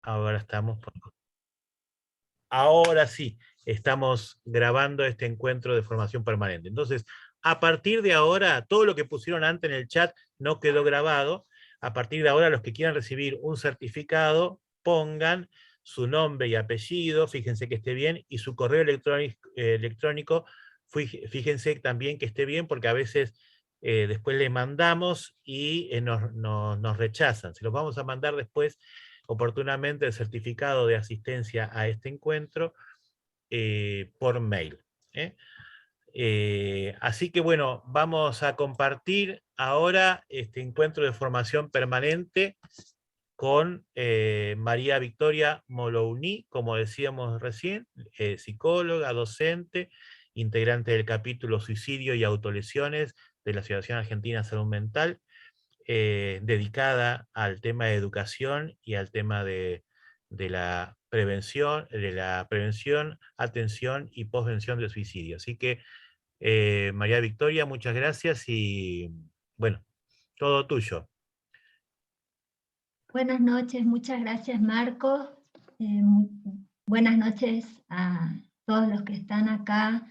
Ahora estamos... Ahora sí, estamos grabando este encuentro de formación permanente. Entonces, a partir de ahora, todo lo que pusieron antes en el chat no quedó grabado. A partir de ahora, los que quieran recibir un certificado, pongan su nombre y apellido, fíjense que esté bien, y su correo electrónico, fíjense también que esté bien, porque a veces después le mandamos y nos rechazan. Se los vamos a mandar después oportunamente el certificado de asistencia a este encuentro por mail. Así que bueno, vamos a compartir ahora este encuentro de formación permanente con María Victoria Molouni, como decíamos recién, psicóloga, docente, integrante del capítulo Suicidio y Autolesiones de la Asociación Argentina de Salud Mental, dedicada al tema de educación y al tema de la prevención, atención y posvención del suicidio. Así que, María Victoria, muchas gracias y bueno, todo tuyo. Buenas noches, muchas gracias Marcos. Buenas noches a todos los que están acá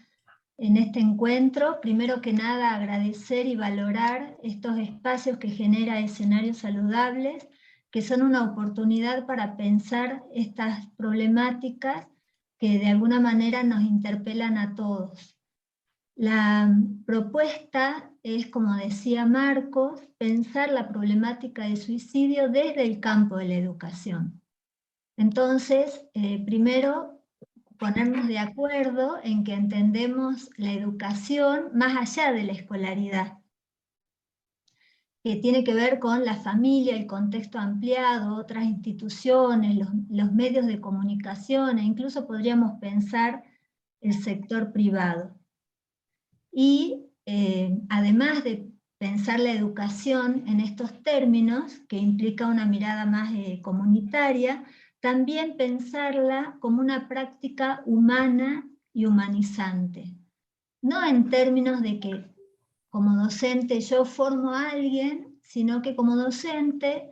en este encuentro. Primero que nada, agradecer y valorar estos espacios que genera Escenarios Saludables, que son una oportunidad para pensar estas problemáticas que de alguna manera nos interpelan a todos. La propuesta es, como decía Marcos, pensar la problemática de suicidio desde el campo de la educación. Entonces, primero, ponernos de acuerdo en que entendemos la educación más allá de la escolaridad, que tiene que ver con la familia, el contexto ampliado, otras instituciones, los medios de comunicación, e incluso podríamos pensar el sector privado. Y además de pensar la educación en estos términos, que implica una mirada más comunitaria, también pensarla como una práctica humana y humanizante. No en términos de que como docente yo formo a alguien, sino que como docente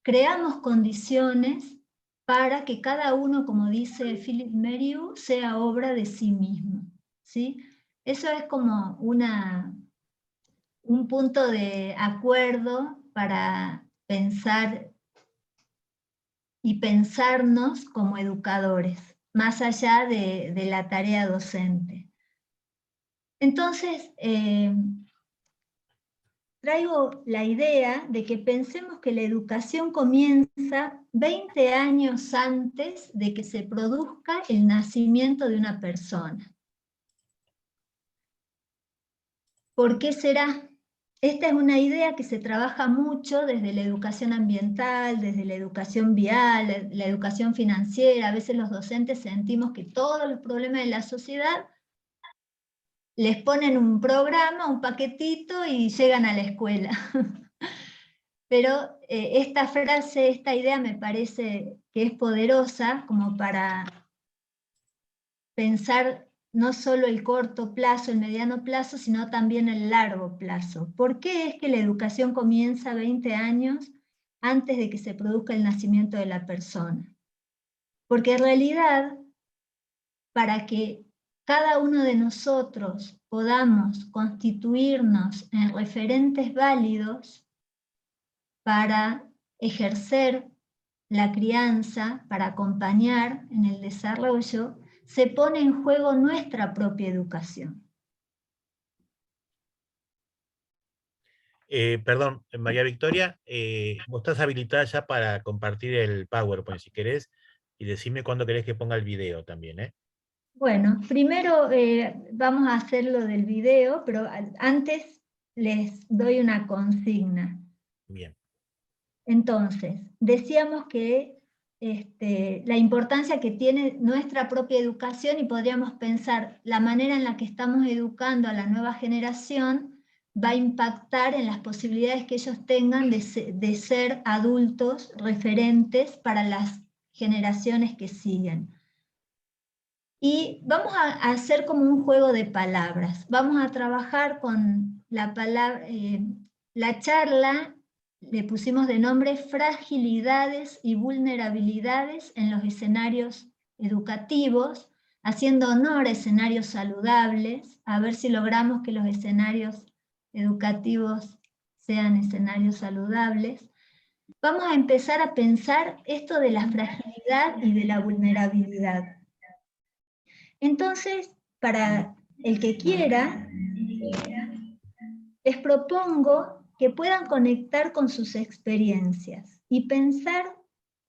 creamos condiciones para que cada uno, como dice Philip Merieux, sea obra de sí mismo, ¿sí? Eso es como un punto de acuerdo para pensar y pensarnos como educadores, más allá de la tarea docente. Entonces, traigo la idea de que pensemos que la educación comienza 20 años antes de que se produzca el nacimiento de una persona. ¿Por qué será? Esta es una idea que se trabaja mucho desde la educación ambiental, desde la educación vial, la educación financiera. A veces los docentes sentimos que todos los problemas de la sociedad les ponen un programa, un paquetito y llegan a la escuela. Pero esta frase, esta idea me parece que es poderosa como para pensar no solo el corto plazo, el mediano plazo, sino también el largo plazo. ¿Por qué es que la educación comienza 20 años antes de que se produzca el nacimiento de la persona? Porque en realidad, para que cada uno de nosotros podamos constituirnos en referentes válidos para ejercer la crianza, para acompañar en el desarrollo, se pone en juego nuestra propia educación. Perdón, María Victoria, vos estás habilitada ya para compartir el PowerPoint si querés, y decime cuándo querés que ponga el video también, ¿eh? Bueno, primero vamos a hacer lo del video, pero antes les doy una consigna. Bien. Entonces, decíamos que la importancia que tiene nuestra propia educación, y podríamos pensar la manera en la que estamos educando a la nueva generación va a impactar en las posibilidades que ellos tengan de ser adultos referentes para las generaciones que siguen. Y vamos a hacer como un juego de palabras. Vamos a trabajar con la palabra, la charla le pusimos de nombre Fragilidades y Vulnerabilidades en los escenarios educativos, haciendo honor a escenarios saludables, a ver si logramos que los escenarios educativos sean escenarios saludables. Vamos a empezar a pensar esto de la fragilidad y de la vulnerabilidad. Entonces, para el que quiera, les propongo que puedan conectar con sus experiencias y pensar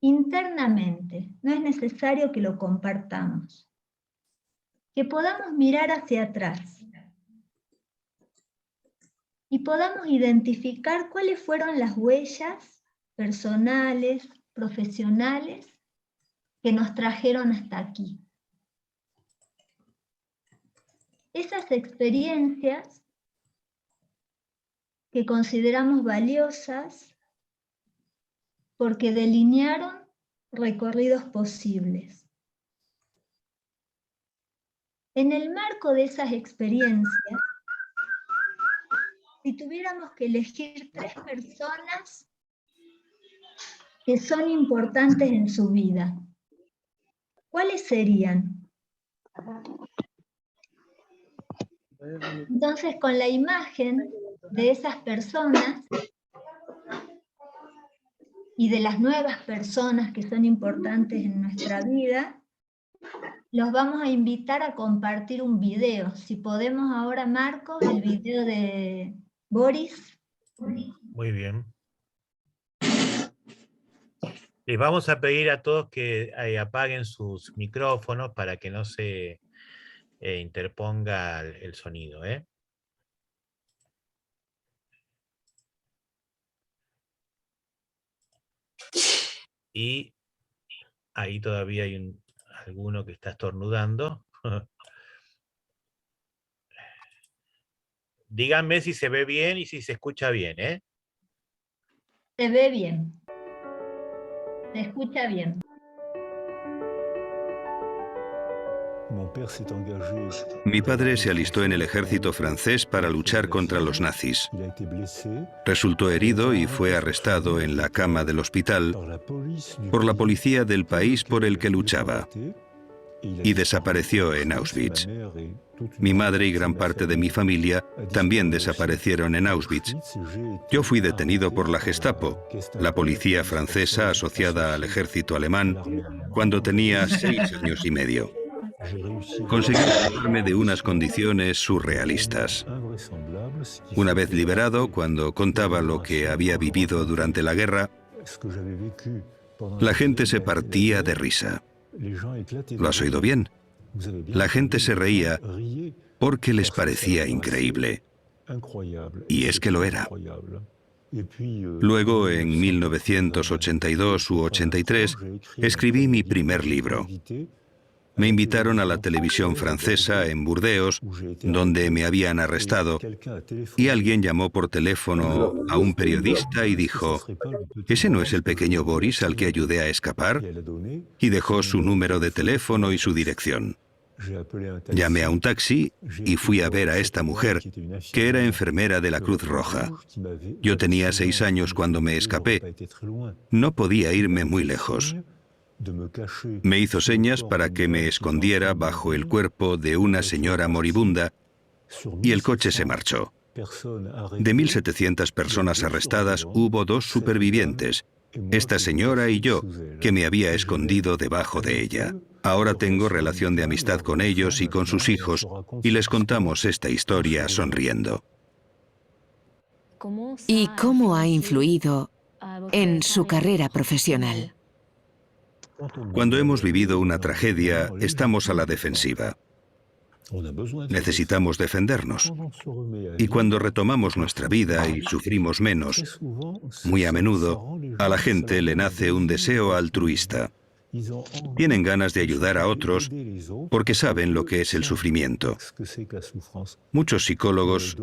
internamente. No es necesario que lo compartamos. Que podamos mirar hacia atrás y podamos identificar cuáles fueron las huellas personales, profesionales, que nos trajeron hasta aquí. Esas experiencias que consideramos valiosas porque delinearon recorridos posibles. En el marco de esas experiencias, si tuviéramos que elegir 3 personas que son importantes en su vida, ¿cuáles serían? Entonces, con la imagen de esas personas y de las nuevas personas que son importantes en nuestra vida, los vamos a invitar a compartir un video. Si podemos ahora, Marcos, el video de Boris. Muy bien. Les vamos a pedir a todos que apaguen sus micrófonos para que no se interponga el sonido, ¿eh? Y ahí todavía hay alguno que está estornudando. Díganme si se ve bien y si se escucha bien, ¿eh? Se ve bien. Se escucha bien. Mi padre se alistó en el ejército francés para luchar contra los nazis. Resultó herido y fue arrestado en la cama del hospital por la policía del país por el que luchaba y desapareció en Auschwitz. Mi madre y gran parte de mi familia también desaparecieron en Auschwitz. Yo fui detenido por la Gestapo, la policía francesa asociada al ejército alemán, cuando tenía 6 años y medio. Conseguí librarme de unas condiciones surrealistas. Una vez liberado, cuando contaba lo que había vivido durante la guerra, la gente se partía de risa. ¿Lo has oído bien? La gente se reía porque les parecía increíble. Y es que lo era. Luego, en 1982 u 83, escribí mi primer libro. Me invitaron a la televisión francesa en Burdeos, donde me habían arrestado, y alguien llamó por teléfono a un periodista y dijo: ¿ese no es el pequeño Boris al que ayudé a escapar? Y dejó su número de teléfono y su dirección. Llamé a un taxi y fui a ver a esta mujer, que era enfermera de la Cruz Roja. Yo tenía 6 años cuando me escapé. No podía irme muy lejos. Me hizo señas para que me escondiera bajo el cuerpo de una señora moribunda y el coche se marchó. De 1.700 personas arrestadas, hubo 2 supervivientes, esta señora y yo, que me había escondido debajo de ella. Ahora tengo relación de amistad con ellos y con sus hijos, y les contamos esta historia sonriendo. ¿Y cómo ha influido en su carrera profesional? Cuando hemos vivido una tragedia, estamos a la defensiva. Necesitamos defendernos. Y cuando retomamos nuestra vida y sufrimos menos, muy a menudo, a la gente le nace un deseo altruista. Tienen ganas de ayudar a otros porque saben lo que es el sufrimiento. Muchos psicólogos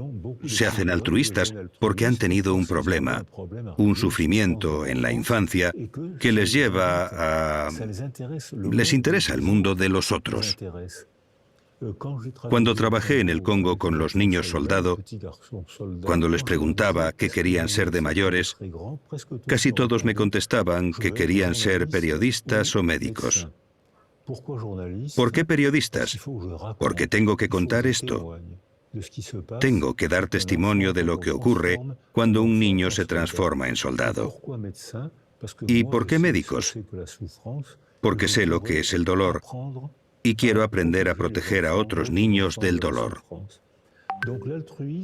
se hacen altruistas porque han tenido un problema, un sufrimiento en la infancia que les lleva a... les interesa el mundo de los otros. Cuando trabajé en el Congo con los niños soldado, cuando les preguntaba qué querían ser de mayores, casi todos me contestaban que querían ser periodistas o médicos. ¿Por qué periodistas? Porque tengo que contar esto. Tengo que dar testimonio de lo que ocurre cuando un niño se transforma en soldado. ¿Y por qué médicos? Porque sé lo que es el dolor y quiero aprender a proteger a otros niños del dolor.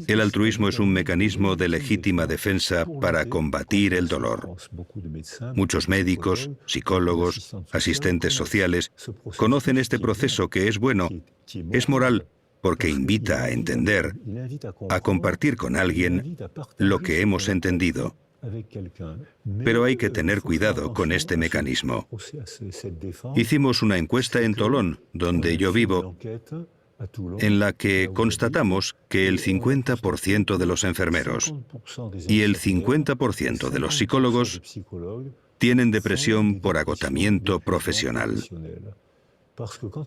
El altruismo es un mecanismo de legítima defensa para combatir el dolor. Muchos médicos, psicólogos, asistentes sociales conocen este proceso que es bueno, es moral, porque invita a entender, a compartir con alguien lo que hemos entendido. Pero hay que tener cuidado con este mecanismo. Hicimos una encuesta en Tolón, donde yo vivo, en la que constatamos que el 50% de los enfermeros y el 50% de los psicólogos tienen depresión por agotamiento profesional.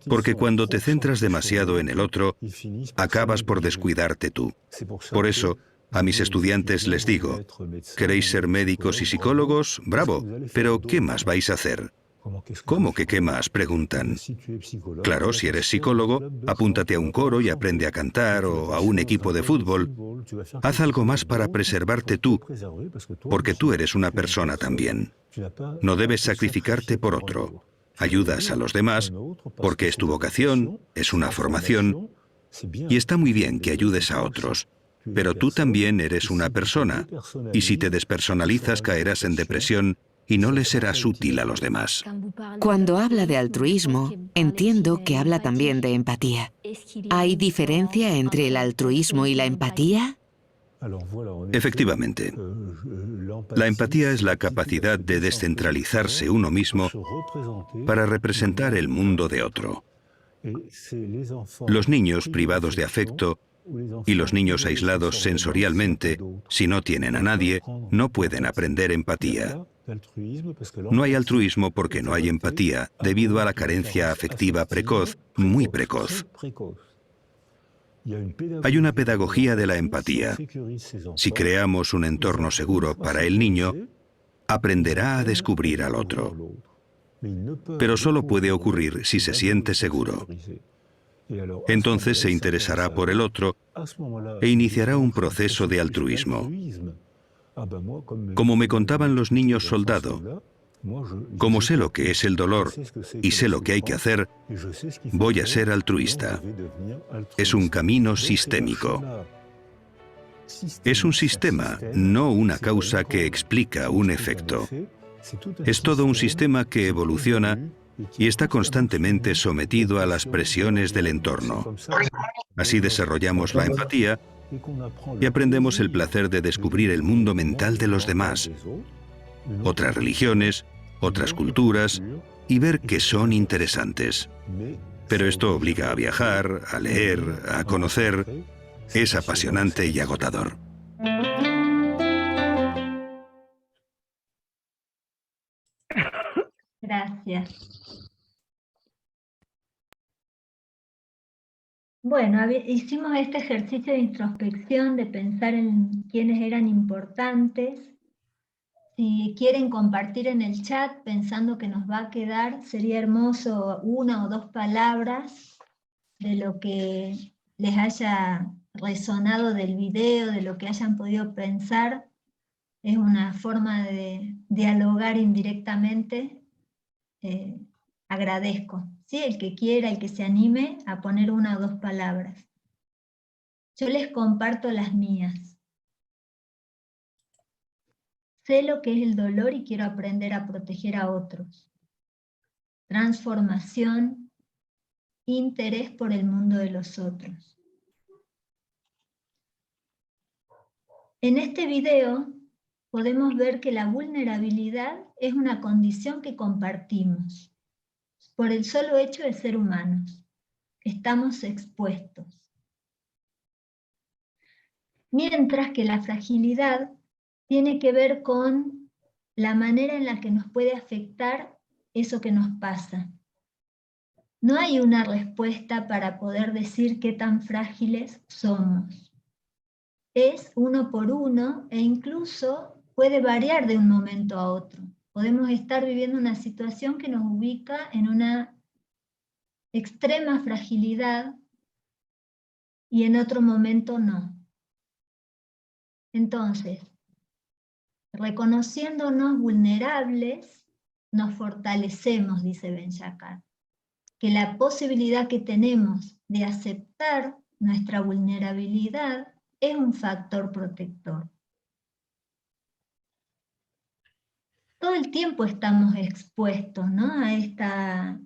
Porque cuando te centras demasiado en el otro, acabas por descuidarte tú. Por eso, a mis estudiantes les digo, ¿queréis ser médicos y psicólogos? ¡Bravo! Pero ¿qué más vais a hacer? ¿Cómo que qué más?, preguntan. Claro, si eres psicólogo, apúntate a un coro y aprende a cantar o a un equipo de fútbol. Haz algo más para preservarte tú, porque tú eres una persona también. No debes sacrificarte por otro. Ayudas a los demás porque es tu vocación, es una formación, y está muy bien que ayudes a otros. Pero tú también eres una persona, y si te despersonalizas caerás en depresión y no le serás útil a los demás. Cuando habla de altruismo, entiendo que habla también de empatía. ¿Hay diferencia entre el altruismo y la empatía? Efectivamente. La empatía es la capacidad de descentralizarse uno mismo para representar el mundo de otro. Los niños privados de afecto y los niños aislados sensorialmente, si no tienen a nadie, no pueden aprender empatía. No hay altruismo porque no hay empatía, debido a la carencia afectiva precoz, muy precoz. Hay una pedagogía de la empatía. Si creamos un entorno seguro para el niño, aprenderá a descubrir al otro. Pero solo puede ocurrir si se siente seguro. Entonces se interesará por el otro e iniciará un proceso de altruismo. Como me contaban los niños soldado, como sé lo que es el dolor y sé lo que hay que hacer, voy a ser altruista. Es un camino sistémico. Es un sistema, no una causa que explica un efecto. Es todo un sistema que evoluciona y está constantemente sometido a las presiones del entorno. Así desarrollamos la empatía y aprendemos el placer de descubrir el mundo mental de los demás, otras religiones, otras culturas, y ver que son interesantes. Pero esto obliga a viajar, a leer, a conocer. Es apasionante y agotador. Gracias. Bueno, hicimos este ejercicio de introspección, de pensar en quiénes eran importantes. Si quieren compartir en el chat, pensando que nos va a quedar, sería hermoso 1 o 2 palabras de lo que les haya resonado del video, de lo que hayan podido pensar. Es una forma de dialogar indirectamente. Agradezco, ¿sí? El que quiera, el que se anime a poner 1 o 2 palabras. Yo les comparto las mías. Sé lo que es el dolor y quiero aprender a proteger a otros. Transformación, interés por el mundo de los otros. En este video podemos ver que la vulnerabilidad es una condición que compartimos. Por el solo hecho de ser humanos, estamos expuestos. Mientras que la fragilidad tiene que ver con la manera en la que nos puede afectar eso que nos pasa. No hay una respuesta para poder decir qué tan frágiles somos. Es uno por uno e incluso puede variar de un momento a otro. Podemos estar viviendo una situación que nos ubica en una extrema fragilidad y en otro momento no. Entonces, reconociéndonos vulnerables, nos fortalecemos, dice Ben-Shakar, que la posibilidad que tenemos de aceptar nuestra vulnerabilidad es un factor protector. Todo el tiempo estamos expuestos, ¿no?, a esta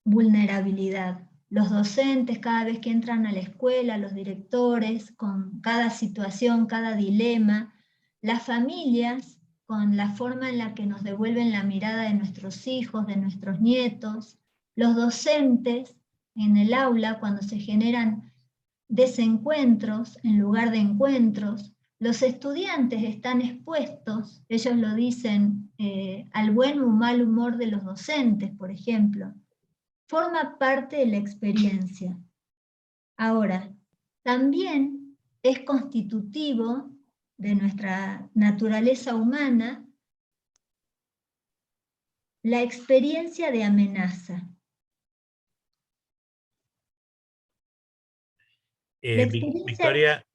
vulnerabilidad. Los docentes, cada vez que entran a la escuela, los directores, con cada situación, cada dilema, las familias, con la forma en la que nos devuelven la mirada de nuestros hijos, de nuestros nietos, los docentes en el aula, cuando se generan desencuentros en lugar de encuentros, los estudiantes están expuestos, ellos lo dicen, al buen o mal humor de los docentes, por ejemplo. Forma parte de la experiencia. Ahora, también es constitutivo de nuestra naturaleza humana la experiencia de amenaza. Victoria,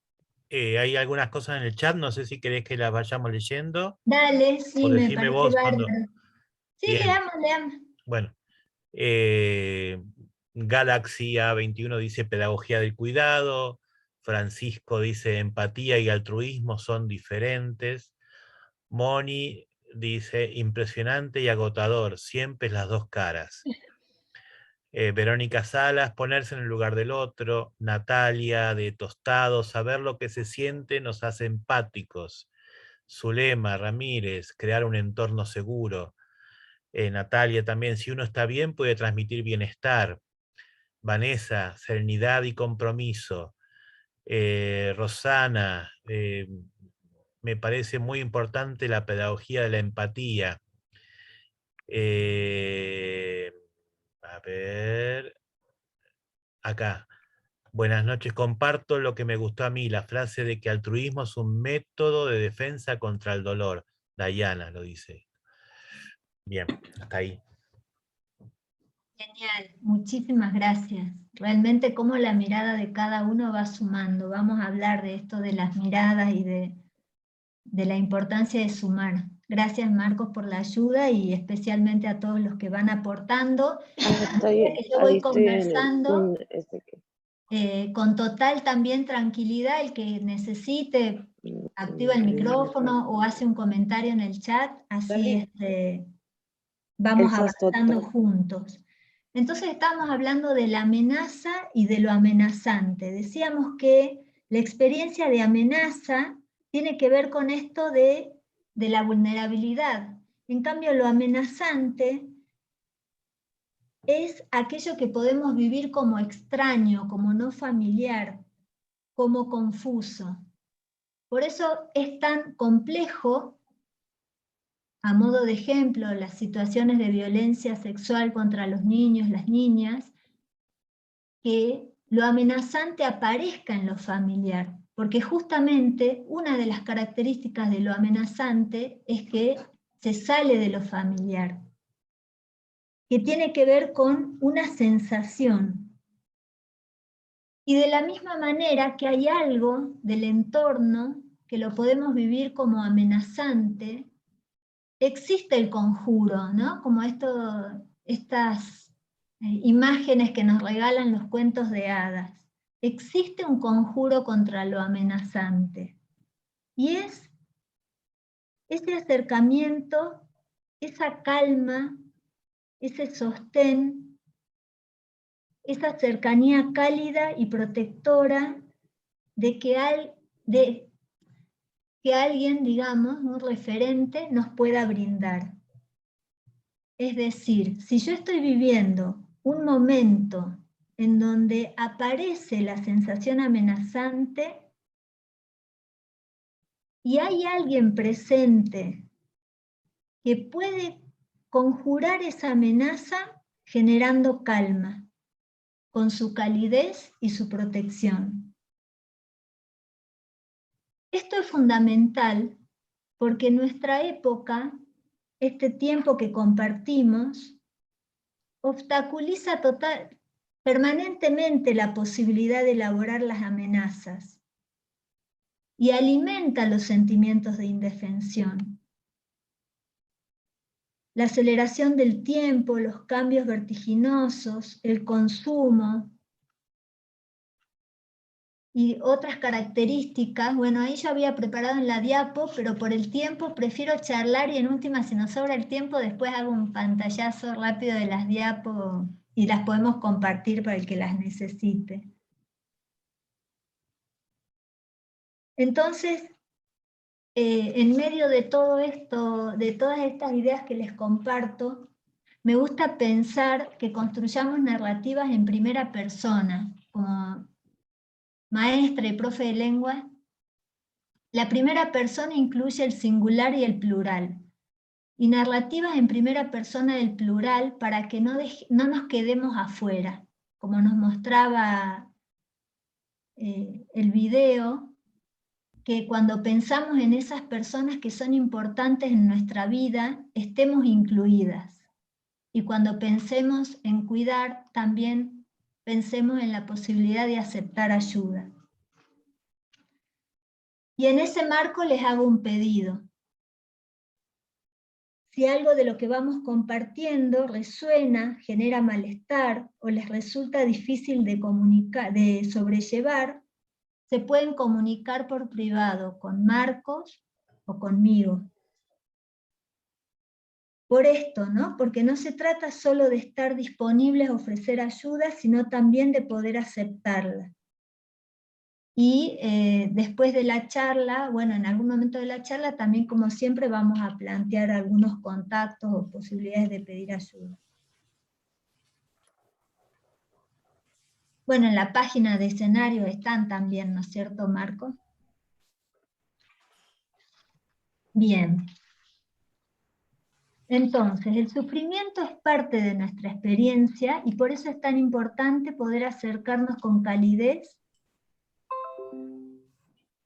hay algunas cosas en el chat, no sé si querés que las vayamos leyendo. Dale, sí, me parece vos bárbaro. Sí, Bien. leamos. Bueno, Galaxy A21 dice pedagogía del cuidado, Francisco dice empatía y altruismo son diferentes, Moni dice impresionante y agotador, siempre las dos caras. Verónica Salas, ponerse en el lugar del otro. Natalia de Tostado, saber lo que se siente nos hace empáticos. Zulema Ramírez, crear un entorno seguro. Natalia también, si uno está bien puede transmitir bienestar. Vanessa, serenidad y compromiso. Rosana, me parece muy importante la pedagogía de la empatía. A ver, acá. Buenas noches, comparto lo que me gustó a mí, la frase de que altruismo es un método de defensa contra el dolor. Dayana lo dice. Bien, hasta ahí. Genial, muchísimas gracias. Realmente cómo la mirada de cada uno va sumando. Vamos a hablar de esto de las miradas y de la importancia de sumar. Gracias, Marcos, por la ayuda y especialmente a todos los que van aportando. Yo voy conversando con total también tranquilidad. El que necesite activa el micrófono o hace un comentario en el chat, así vamos avanzando juntos. Entonces estamos hablando de la amenaza y de lo amenazante. Decíamos que la experiencia de amenaza tiene que ver con esto de la vulnerabilidad. En cambio, lo amenazante es aquello que podemos vivir como extraño, como no familiar, como confuso. Por eso es tan complejo, a modo de ejemplo, las situaciones de violencia sexual contra los niños, las niñas, que lo amenazante aparezca en lo familiar, porque justamente una de las características de lo amenazante es que se sale de lo familiar, que tiene que ver con una sensación. Y de la misma manera que hay algo del entorno que lo podemos vivir como amenazante, existe el conjuro, ¿no? Como estas imágenes que nos regalan los cuentos de hadas. Existe un conjuro contra lo amenazante. Y es ese acercamiento, esa calma, ese sostén, esa cercanía cálida y protectora de que alguien, digamos, un referente, nos pueda brindar. Es decir, si yo estoy viviendo un momento en donde aparece la sensación amenazante y hay alguien presente que puede conjurar esa amenaza generando calma, con su calidez y su protección. Esto es fundamental porque en nuestra época, este tiempo que compartimos, obstaculiza permanentemente la posibilidad de elaborar las amenazas y alimenta los sentimientos de indefensión. La aceleración del tiempo, los cambios vertiginosos, el consumo y otras características. Bueno, ahí yo había preparado en la diapo, pero por el tiempo prefiero charlar y en última, si nos sobra el tiempo, después hago un pantallazo rápido de las diapos y las podemos compartir para el que las necesite. Entonces, en medio de todo esto, de todas estas ideas que les comparto, me gusta pensar que construyamos narrativas en primera persona. Como maestra y profe de lengua, la primera persona incluye el singular y el plural. Y narrativas en primera persona del plural para que no nos quedemos afuera. Como nos mostraba el video, que cuando pensamos en esas personas que son importantes en nuestra vida, estemos incluidas. Y cuando pensemos en cuidar, también pensemos en la posibilidad de aceptar ayuda. Y en ese marco les hago un pedido. Si algo de lo que vamos compartiendo resuena, genera malestar o les resulta difícil de sobrellevar, se pueden comunicar por privado con Marcos o conmigo. Por esto, ¿no? Porque no se trata solo de estar disponibles a ofrecer ayuda, sino también de poder aceptarla. Y después de la charla, bueno, en algún momento de la charla, también como siempre vamos a plantear algunos contactos o posibilidades de pedir ayuda. Bueno, en la página de escenario están también, ¿no es cierto, Marco? Bien. Entonces, el sufrimiento es parte de nuestra experiencia y por eso es tan importante poder acercarnos con calidez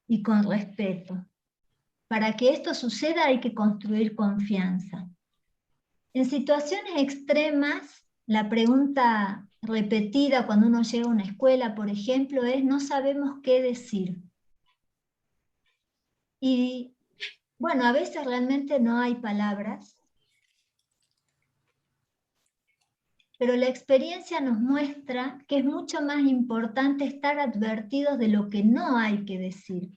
y con respeto. Para que esto suceda hay que construir confianza. En situaciones extremas, la pregunta repetida cuando uno llega a una escuela, por ejemplo, es no sabemos qué decir. Y bueno, a veces realmente no hay palabras, pero la experiencia nos muestra que es mucho más importante estar advertidos de lo que no hay que decir.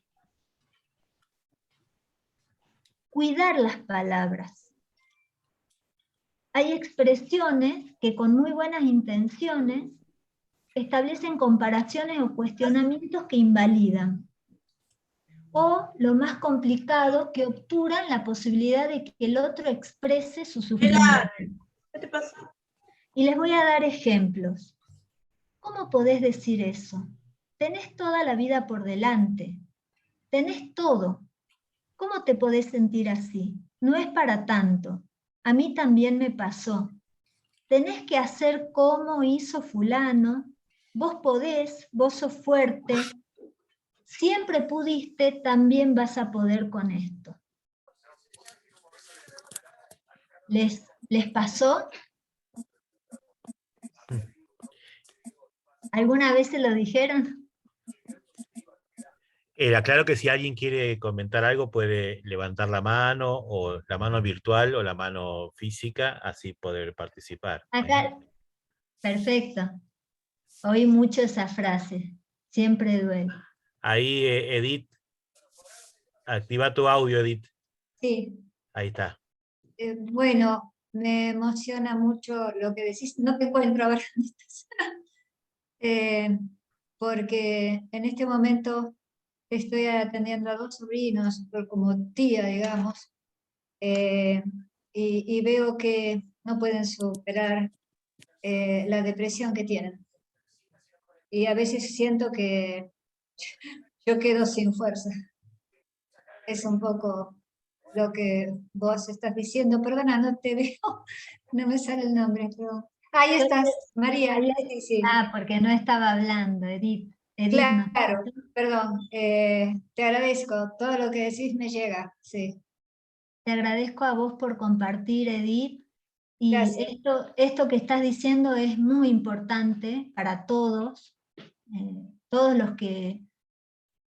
Cuidar las palabras. Hay expresiones que con muy buenas intenciones establecen comparaciones o cuestionamientos que invalidan. O, lo más complicado, que obturan la posibilidad de que el otro exprese su sufrimiento. ¿Qué te pasa? Y les voy a dar ejemplos. ¿Cómo podés decir eso? Tenés toda la vida por delante. Tenés todo. ¿Cómo te podés sentir así? No es para tanto. A mí también me pasó. Tenés que hacer como hizo fulano. Vos podés, vos sos fuerte. Siempre pudiste, también vas a poder con esto. ¿Les pasó? ¿Alguna vez se lo dijeron? Aclaro que si alguien quiere comentar algo puede levantar la mano, o la mano virtual o la mano física, así poder participar. Acá, perfecto. Oí mucho esa frase, siempre duele. Ahí, Edith, activa tu audio, Edith. Sí, Ahí está. bueno, me emociona mucho lo que decís. No te encuentro ahora, porque en este momento estoy atendiendo a 2 sobrinos, como tía, digamos, y veo que no pueden superar la depresión que tienen. Y a veces siento que yo quedo sin fuerza. Es un poco lo que vos estás diciendo. Perdona, no te veo, no me sale el nombre, pero Ahí estás, María. Ahí- Sí, sí. porque no estaba hablando, Edith. Edith no. Claro, perdón. Te agradezco. Todo lo que decís me llega. Sí. Te agradezco a vos por compartir, Edith. Y Gracias. esto que estás diciendo es muy importante para todos, todos los que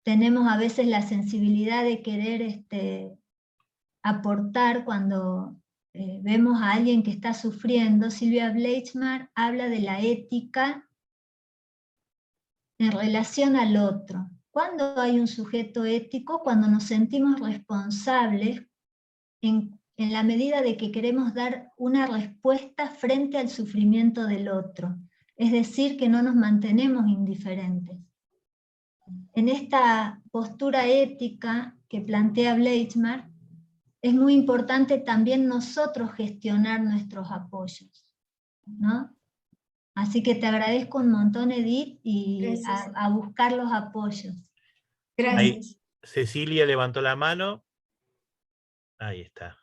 tenemos a veces la sensibilidad de querer aportar cuando vemos a alguien que está sufriendo. Silvia Bleichmar habla de la ética en relación al otro. ¿Cuándo hay un sujeto ético? Cuando nos sentimos responsables en la medida de que queremos dar una respuesta frente al sufrimiento del otro. Es decir, que no nos mantenemos indiferentes. En esta postura ética que plantea Bleichmar, es muy importante también nosotros gestionar nuestros apoyos, ¿no? Así que te agradezco un montón, Edith, y a buscar los apoyos. Gracias. Ahí, Cecilia levantó la mano. Ahí está.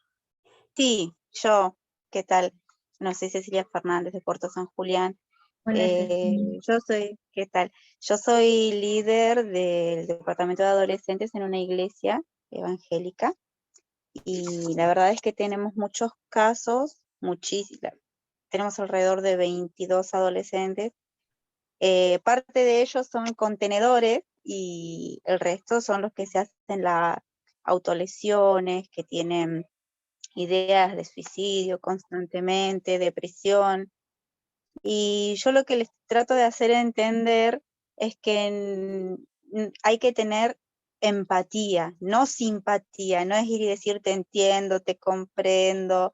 Sí, yo, ¿qué tal? No, soy Cecilia Fernández de Puerto San Julián. Hola, Cecilia. ¿Qué tal? Yo soy líder del departamento de adolescentes en una iglesia evangélica y la verdad es que tenemos muchos casos, tenemos alrededor de 22 adolescentes. Parte de ellos son contenedores y el resto son los que se hacen las autolesiones, que tienen ideas de suicidio constantemente, depresión. Y yo lo que les trato de hacer entender es que hay que tener empatía, no simpatía, no es ir y decir te entiendo, te comprendo,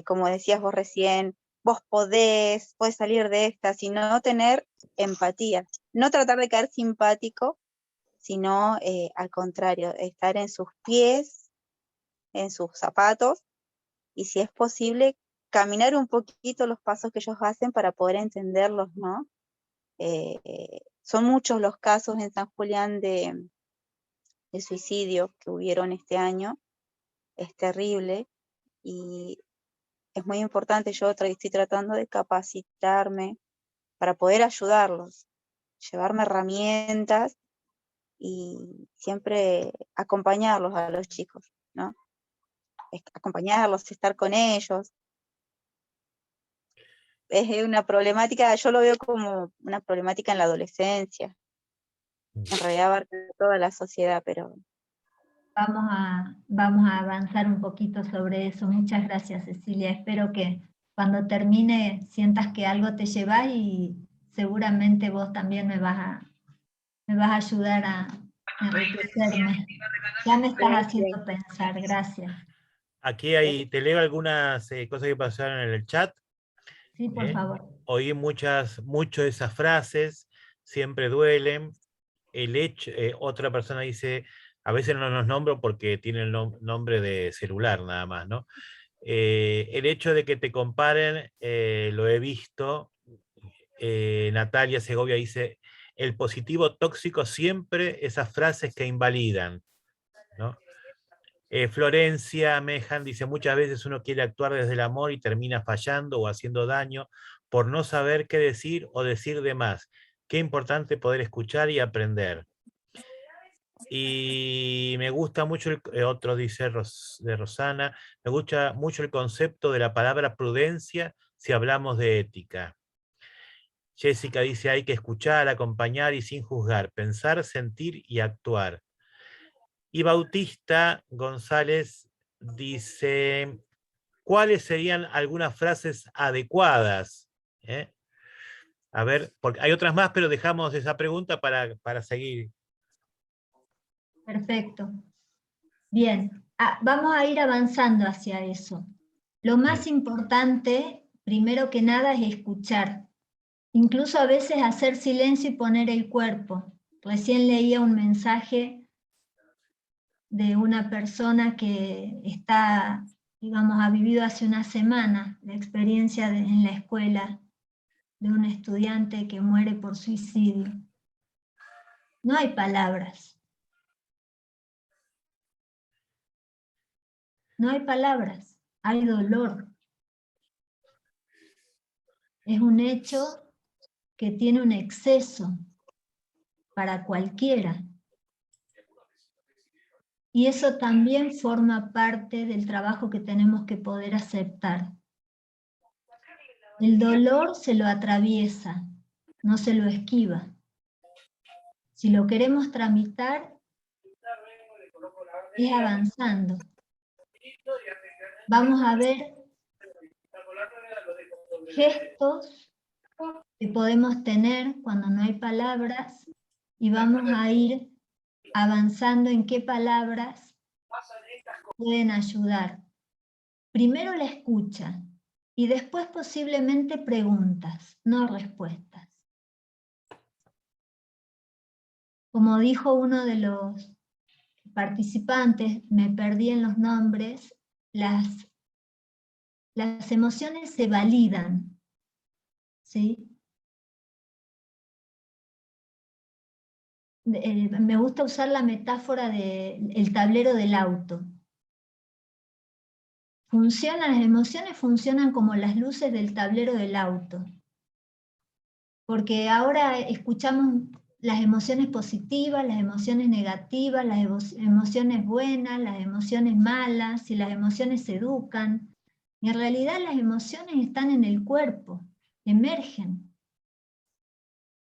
como decías vos recién, vos podés salir de esta, sino tener empatía, no tratar de caer simpático, sino al contrario, estar en sus pies, en sus zapatos, y si es posible, caminar un poquito los pasos que ellos hacen para poder entenderlos, ¿no? Son muchos los casos en San Julián de suicidio que hubieron este año, es terrible, y es muy importante, yo estoy tratando de capacitarme para poder ayudarlos, llevarme herramientas y siempre acompañarlos a los chicos, ¿no? Acompañarlos, estar con ellos. Es una problemática, yo lo veo como una problemática en la adolescencia. En realidad abarca toda la sociedad, pero... Vamos a avanzar un poquito sobre eso. Muchas gracias, Cecilia. Espero que cuando termine sientas que algo te lleva y seguramente vos también me vas a ayudar a enriquecerme. Ya me estás haciendo pensar. Gracias. Aquí te leo algunas cosas que pasaron en el chat. Sí, por favor. Oí muchas de esas frases, siempre duelen. El hecho, otra persona dice, a veces no nos nombro porque tiene el nombre de celular nada más, ¿no? El hecho de que te comparen, lo he visto. Natalia Segovia dice, el positivo tóxico siempre esas frases que invalidan, ¿no? Florencia Mejan dice, muchas veces uno quiere actuar desde el amor y termina fallando o haciendo daño por no saber qué decir o decir de más. Qué importante poder escuchar y aprender. Y me gusta mucho, otro dice de Rosana, me gusta mucho el concepto de la palabra prudencia si hablamos de ética. Jessica dice, hay que escuchar, acompañar y sin juzgar, pensar, sentir y actuar. Y Bautista González dice, ¿cuáles serían algunas frases adecuadas? A ver, porque hay otras más, pero dejamos esa pregunta para seguir. Perfecto. Bien, vamos a ir avanzando hacia eso. Lo más importante, primero que nada, es escuchar. Incluso a veces hacer silencio y poner el cuerpo. Recién leía un mensaje de una persona que está, digamos, ha vivido hace una semana la experiencia en la escuela de un estudiante que muere por suicidio. No hay palabras. No hay palabras, hay dolor. Es un hecho que tiene un exceso para cualquiera. Y eso también forma parte del trabajo que tenemos que poder aceptar. El dolor se lo atraviesa, no se lo esquiva. Si lo queremos tramitar, es avanzando. Vamos a ver gestos que podemos tener cuando no hay palabras y vamos a ir avanzando en qué palabras pueden ayudar. Primero la escucha y después posiblemente preguntas, no respuestas. Como dijo uno de los participantes, me perdí en los nombres, las emociones se validan, ¿sí? Me gusta usar la metáfora del tablero del auto. Las emociones funcionan como las luces del tablero del auto. Porque ahora escuchamos las emociones positivas, las emociones negativas, las emociones buenas, las emociones malas, y las emociones se educan. Y en realidad las emociones están en el cuerpo, emergen.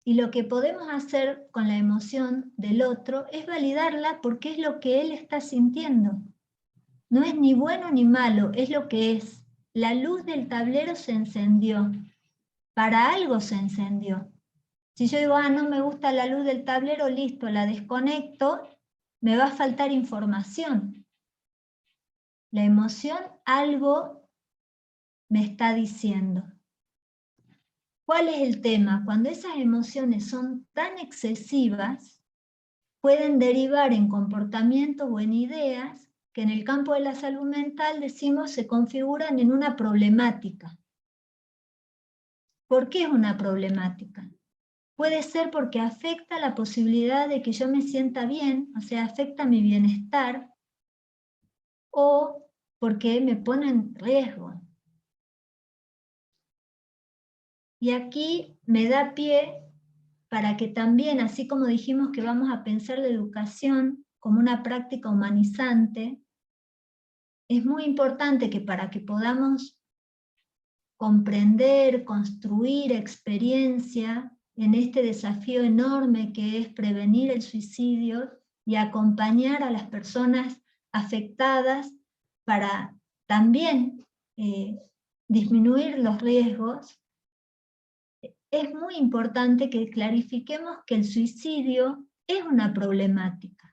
Y lo que podemos hacer con la emoción del otro es validarla porque es lo que él está sintiendo. No es ni bueno ni malo, es lo que es. La luz del tablero se encendió. Para algo se encendió. Si yo digo, no me gusta la luz del tablero, listo, la desconecto, me va a faltar información. La emoción algo me está diciendo. ¿Cuál es el tema? Cuando esas emociones son tan excesivas, pueden derivar en comportamientos o en ideas que en el campo de la salud mental decimos se configuran en una problemática. ¿Por qué es una problemática? Puede ser porque afecta la posibilidad de que yo me sienta bien, o sea, afecta mi bienestar, o porque me pone en riesgo. Y aquí me da pie para que también, así como dijimos que vamos a pensar la educación como una práctica humanizante, es muy importante que para que podamos comprender, construir experiencia en este desafío enorme que es prevenir el suicidio y acompañar a las personas afectadas para también disminuir los riesgos, es muy importante que clarifiquemos que el suicidio es una problemática.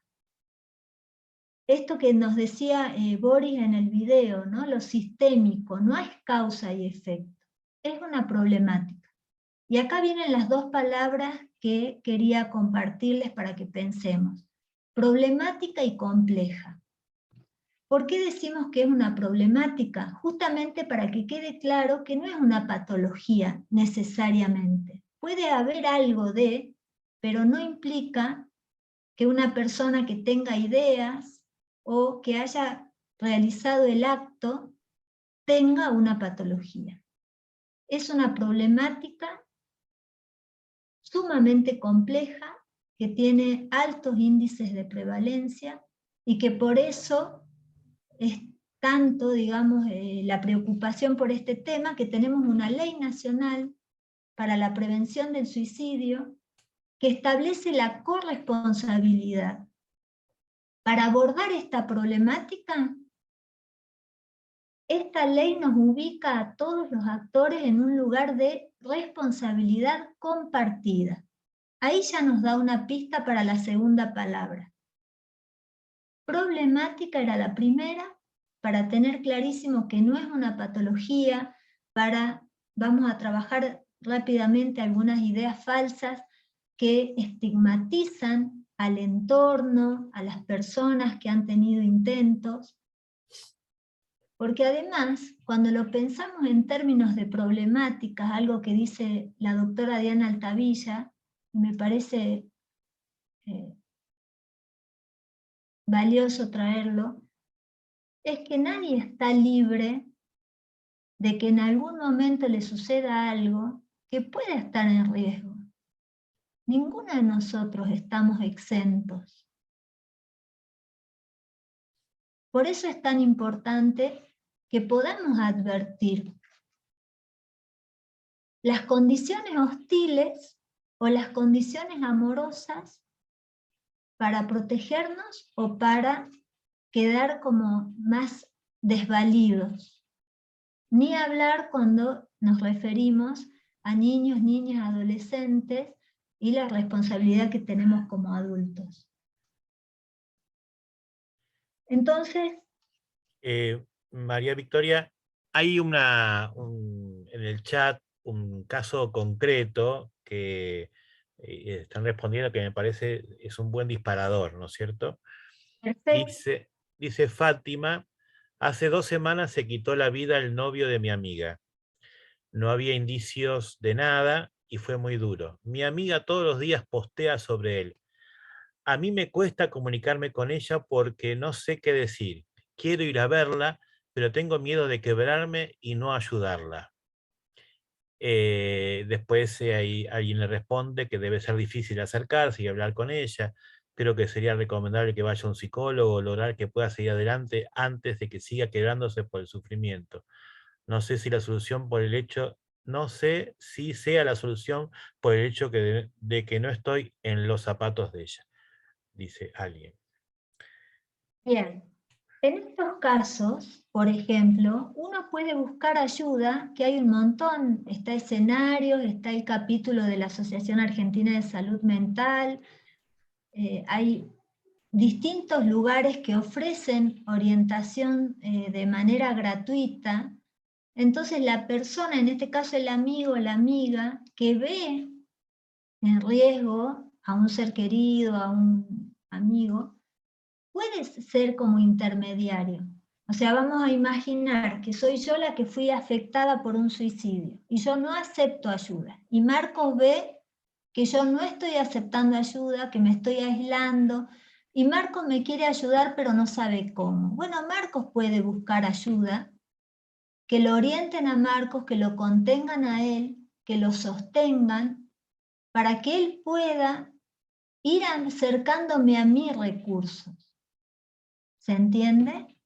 Esto que nos decía Boris en el video, ¿no? Lo sistémico, no es causa y efecto, es una problemática. Y acá vienen las dos palabras que quería compartirles para que pensemos. Problemática y compleja. ¿Por qué decimos que es una problemática? Justamente para que quede claro que no es una patología necesariamente. Puede haber algo de, pero no implica que una persona que tenga ideas o que haya realizado el acto tenga una patología. Es una problemática sumamente compleja que tiene altos índices de prevalencia y que por eso es tanto, digamos, la preocupación por este tema que tenemos una ley nacional para la prevención del suicidio que establece la corresponsabilidad. Para abordar esta problemática, esta ley nos ubica a todos los actores en un lugar de responsabilidad compartida. Ahí ya nos da una pista para la segunda palabra. Problemática era la primera, para tener clarísimo que no es una patología, vamos a trabajar rápidamente algunas ideas falsas que estigmatizan al entorno, a las personas que han tenido intentos, porque además, cuando lo pensamos en términos de problemáticas, algo que dice la doctora Diana Altavilla, me parece valioso traerlo, es que nadie está libre de que en algún momento le suceda algo que pueda estar en riesgo. Ninguno de nosotros estamos exentos. Por eso es tan importante que podamos advertir las condiciones hostiles o las condiciones amorosas para protegernos o para quedar como más desvalidos. Ni hablar cuando nos referimos a niños, niñas, adolescentes y la responsabilidad que tenemos como adultos. Entonces, María Victoria, hay en el chat un caso concreto que están respondiendo que me parece es un buen disparador, ¿no es cierto? perfecto. Dice Fátima, hace 2 semanas se quitó la vida el novio de mi amiga. No había indicios de nada y fue muy duro. Mi amiga todos los días postea sobre él. A mí me cuesta comunicarme con ella porque no sé qué decir. Quiero ir a verla, pero tengo miedo de quebrarme y no ayudarla. Después ahí alguien le responde que debe ser difícil acercarse y hablar con ella. Creo que sería recomendable que vaya a un psicólogo o lograr que pueda seguir adelante antes de que siga quebrándose por el sufrimiento. No sé si la solución por el hecho, no sé si sea la solución por el hecho de que no estoy en los zapatos de ella, dice alguien. Bien. En estos casos, por ejemplo, uno puede buscar ayuda, que hay un montón, está Escenarios, está el capítulo de la Asociación Argentina de Salud Mental, hay distintos lugares que ofrecen orientación de manera gratuita. Entonces la persona, en este caso el amigo o la amiga, que ve en riesgo a un ser querido, a un amigo, puede ser como intermediario. O sea, vamos a imaginar que soy yo la que fui afectada por un suicidio y yo no acepto ayuda. Y Marcos ve que yo no estoy aceptando ayuda, que me estoy aislando, y Marcos me quiere ayudar pero no sabe cómo. Bueno, Marcos puede buscar ayuda, que lo orienten a Marcos, que lo contengan a él, que lo sostengan, para que él pueda ir acercándome a mis recursos. ¿Se entiende?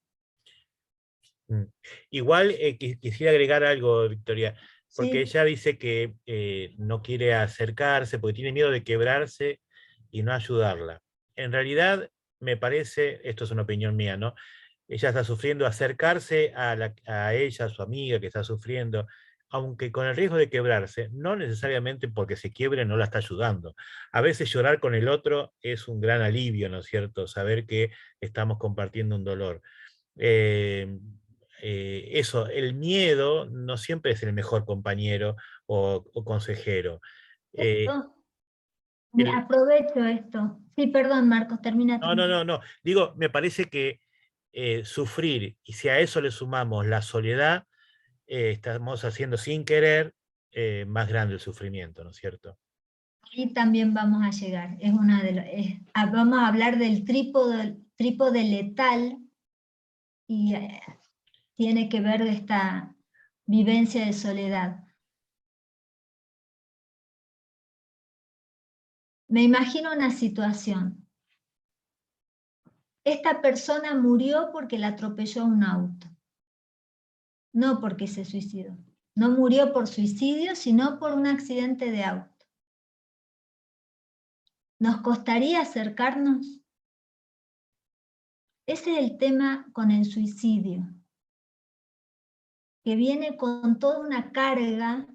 Igual quisiera agregar algo, Victoria, porque Sí. ella dice que no quiere acercarse porque tiene miedo de quebrarse y no ayudarla. En realidad, me parece, esto es una opinión mía, ¿no? Ella está sufriendo, acercarse a ella, a su amiga que está sufriendo, aunque con el riesgo de quebrarse, no necesariamente porque se quiebre no la está ayudando. A veces llorar con el otro es un gran alivio, ¿no es cierto? Saber que estamos compartiendo un dolor. Eso, el miedo no siempre es el mejor compañero o consejero. Eh, el- Aprovecho esto. Sí, perdón, Marcos, termina. no. Digo, me parece que sufrir, y si a eso le sumamos la soledad, estamos haciendo sin querer más grande el sufrimiento, ¿no es cierto? Ahí también vamos a llegar. Es una de vamos a hablar del trípode letal y tiene que ver de esta vivencia de soledad. Me imagino una situación. Esta persona murió porque la atropelló un auto, no porque se suicidó. No murió por suicidio, sino por un accidente de auto. ¿Nos costaría acercarnos? Ese es el tema con el suicidio, que viene con toda una carga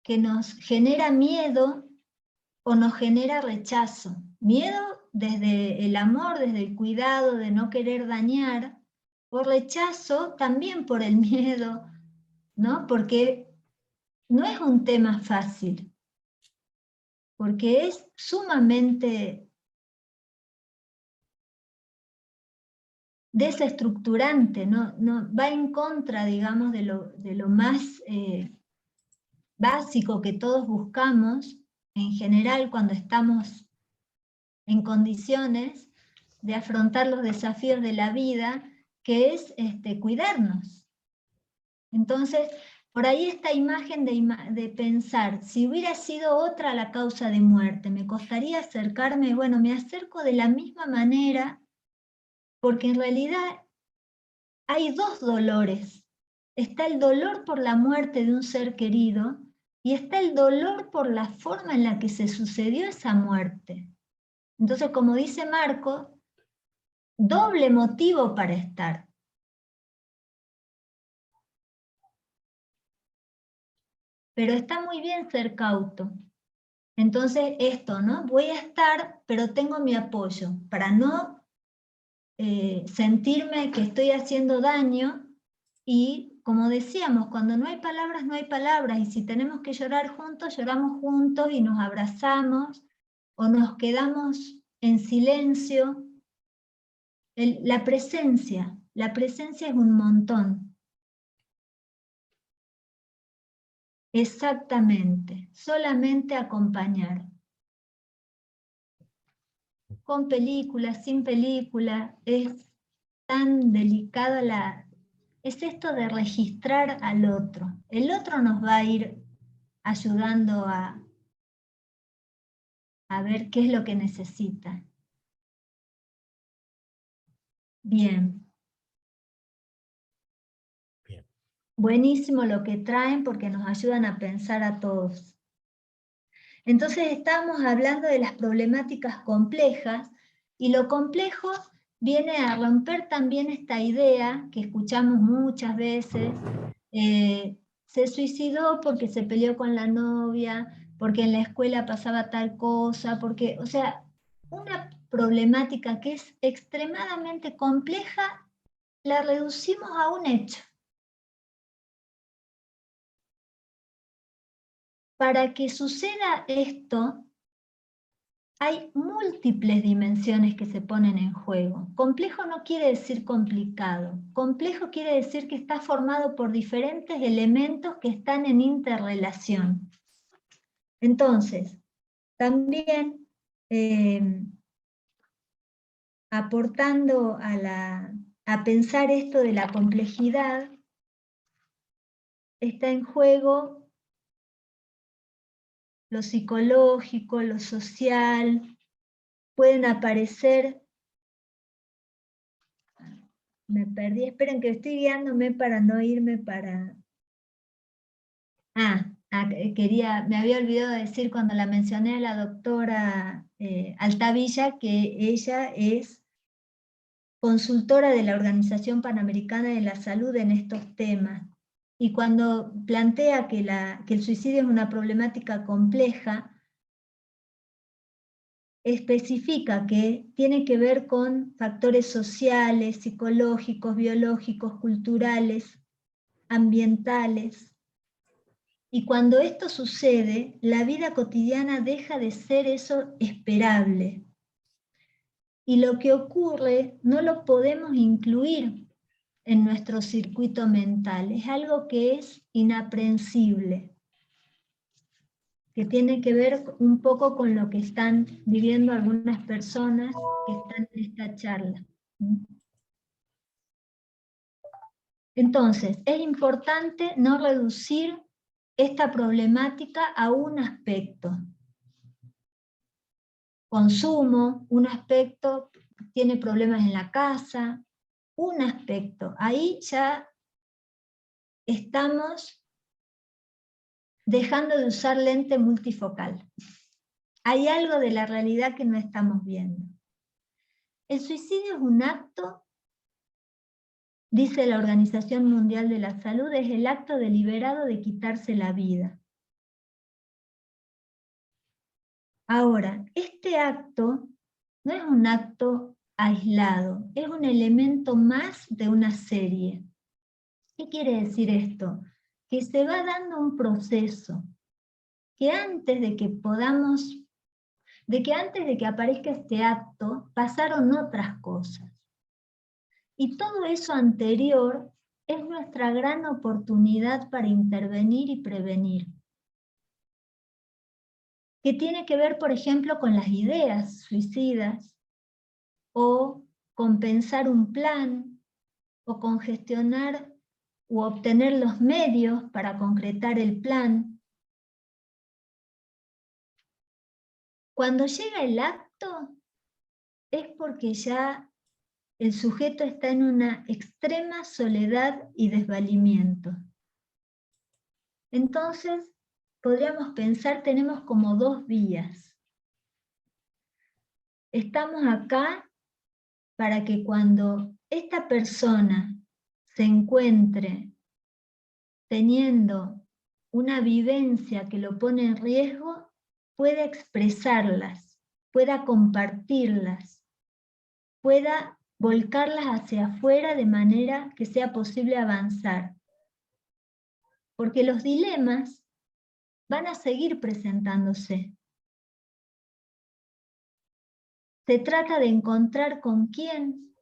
que nos genera miedo o nos genera rechazo. Miedo desde el amor, desde el cuidado, de no querer dañar, o rechazo también por el miedo, ¿no? Porque no es un tema fácil, porque es sumamente desestructurante, ¿no? Va en contra, digamos, de lo más básico que todos buscamos, en general, cuando estamos en condiciones de afrontar los desafíos de la vida, que es cuidarnos. Entonces, por ahí esta imagen de pensar, si hubiera sido otra la causa de muerte, me costaría acercarme, bueno, me acerco de la misma manera, porque en realidad hay dos dolores. Está el dolor por la muerte de un ser querido y está el dolor por la forma en la que se sucedió esa muerte. Entonces, como dice Marco, doble motivo para estar. Pero está muy bien ser cauto. Entonces, esto, ¿no? Voy a estar, pero tengo mi apoyo, para no sentirme que estoy haciendo daño. Y como decíamos, cuando no hay palabras, no hay palabras, y si tenemos que llorar juntos, lloramos juntos y nos abrazamos, o nos quedamos en silencio. La presencia es un montón. Exactamente, solamente acompañar. Con película, sin película, es tan delicada es esto de registrar al otro. El otro nos va a ir ayudando a ver qué es lo que necesita. Bien. Bien. Buenísimo lo que traen porque nos ayudan a pensar a todos. Entonces estamos hablando de las problemáticas complejas y lo complejo viene a romper también esta idea que escuchamos muchas veces. Se suicidó porque se peleó con la novia, porque en la escuela pasaba tal cosa, porque, o sea, una problemática que es extremadamente compleja la reducimos a un hecho. Para que suceda esto, hay múltiples dimensiones que se ponen en juego. Complejo no quiere decir complicado. Complejo quiere decir que está formado por diferentes elementos que están en interrelación. Entonces, también aportando a pensar esto de la complejidad, está en juego lo psicológico, lo social, pueden aparecer. Me perdí, esperen que estoy guiándome para no irme para... me había olvidado de decir cuando la mencioné a la doctora Altavilla que ella es consultora de la Organización Panamericana de la Salud en estos temas. Y cuando plantea que el suicidio es una problemática compleja, especifica que tiene que ver con factores sociales, psicológicos, biológicos, culturales, ambientales. Y cuando esto sucede, la vida cotidiana deja de ser eso esperable. Y lo que ocurre no lo podemos incluir en nuestro circuito mental. Es algo que es inaprehensible, que tiene que ver un poco con lo que están viviendo algunas personas que están en esta charla. Entonces, es importante no reducir esta problemática a un aspecto. Consumo, un aspecto, tiene problemas en la casa, un aspecto. Ahí ya estamos dejando de usar lente multifocal. Hay algo de la realidad que no estamos viendo. El suicidio es un acto, dice la Organización Mundial de la Salud, es el acto deliberado de quitarse la vida. Ahora, este acto no es un acto aislado, es un elemento más de una serie. ¿Qué quiere decir esto? Que se va dando un proceso, que antes de que aparezca este acto, pasaron otras cosas. Y todo eso anterior es nuestra gran oportunidad para intervenir y prevenir. Que tiene que ver, por ejemplo, con las ideas suicidas, o con pensar un plan, o con gestionar u obtener los medios para concretar el plan. Cuando llega el acto, es porque ya el sujeto está en una extrema soledad y desvalimiento. Entonces, podríamos pensar, tenemos como dos vías. Estamos acá para que cuando esta persona se encuentre teniendo una vivencia que lo pone en riesgo, pueda expresarlas, pueda compartirlas, pueda volcarlas hacia afuera de manera que sea posible avanzar. Porque los dilemas van a seguir presentándose. Se trata de encontrar con quién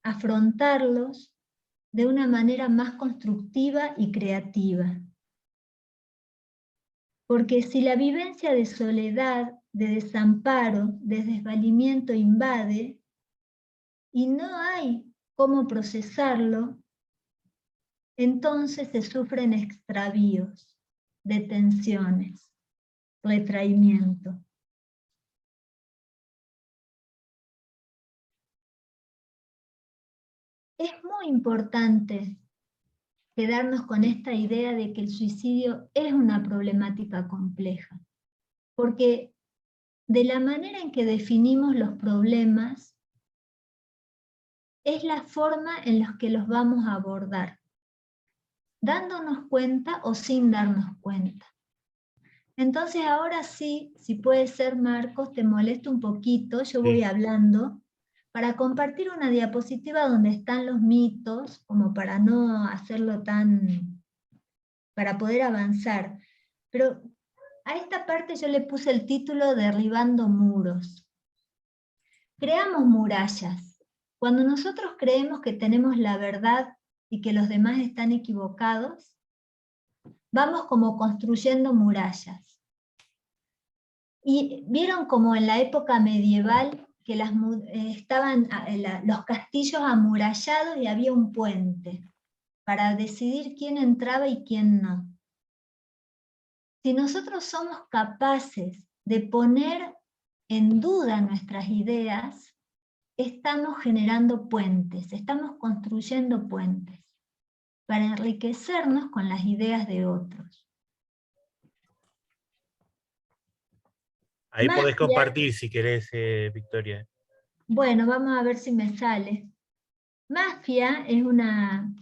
afrontarlos de una manera más constructiva y creativa. Porque si la vivencia de soledad, de desamparo, de desvalimiento invade, y no hay cómo procesarlo, entonces se sufren extravíos, detenciones, retraimiento. Es muy importante quedarnos con esta idea de que el suicidio es una problemática compleja, porque de la manera en que definimos los problemas es la forma en la que los vamos a abordar, dándonos cuenta o sin darnos cuenta. Entonces ahora sí, si puede ser, Marcos, te molesto un poquito, yo voy hablando, para compartir una diapositiva donde están los mitos, como para no hacerlo tan, para poder avanzar. Pero a esta parte yo le puse el título Derribando muros. Creamos murallas. Cuando nosotros creemos que tenemos la verdad y que los demás están equivocados, vamos como construyendo murallas. Y vieron como en la época medieval que estaban los castillos amurallados y había un puente para decidir quién entraba y quién no. Si nosotros somos capaces de poner en duda nuestras ideas, estamos generando puentes, estamos construyendo puentes para enriquecernos con las ideas de otros. Ahí podés Mafia, compartir si querés, Victoria. bueno, vamos a ver si me sale. Mafia es una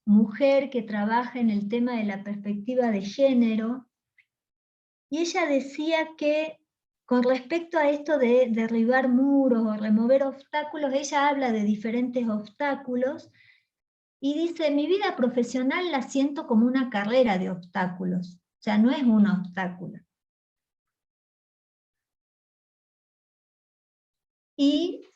mujer que trabaja en el tema de la perspectiva de género, y ella decía que con respecto a esto de derribar muros o remover obstáculos, ella habla de diferentes obstáculos y dice, mi vida profesional la siento como una carrera de obstáculos, o sea, no es un obstáculo. Y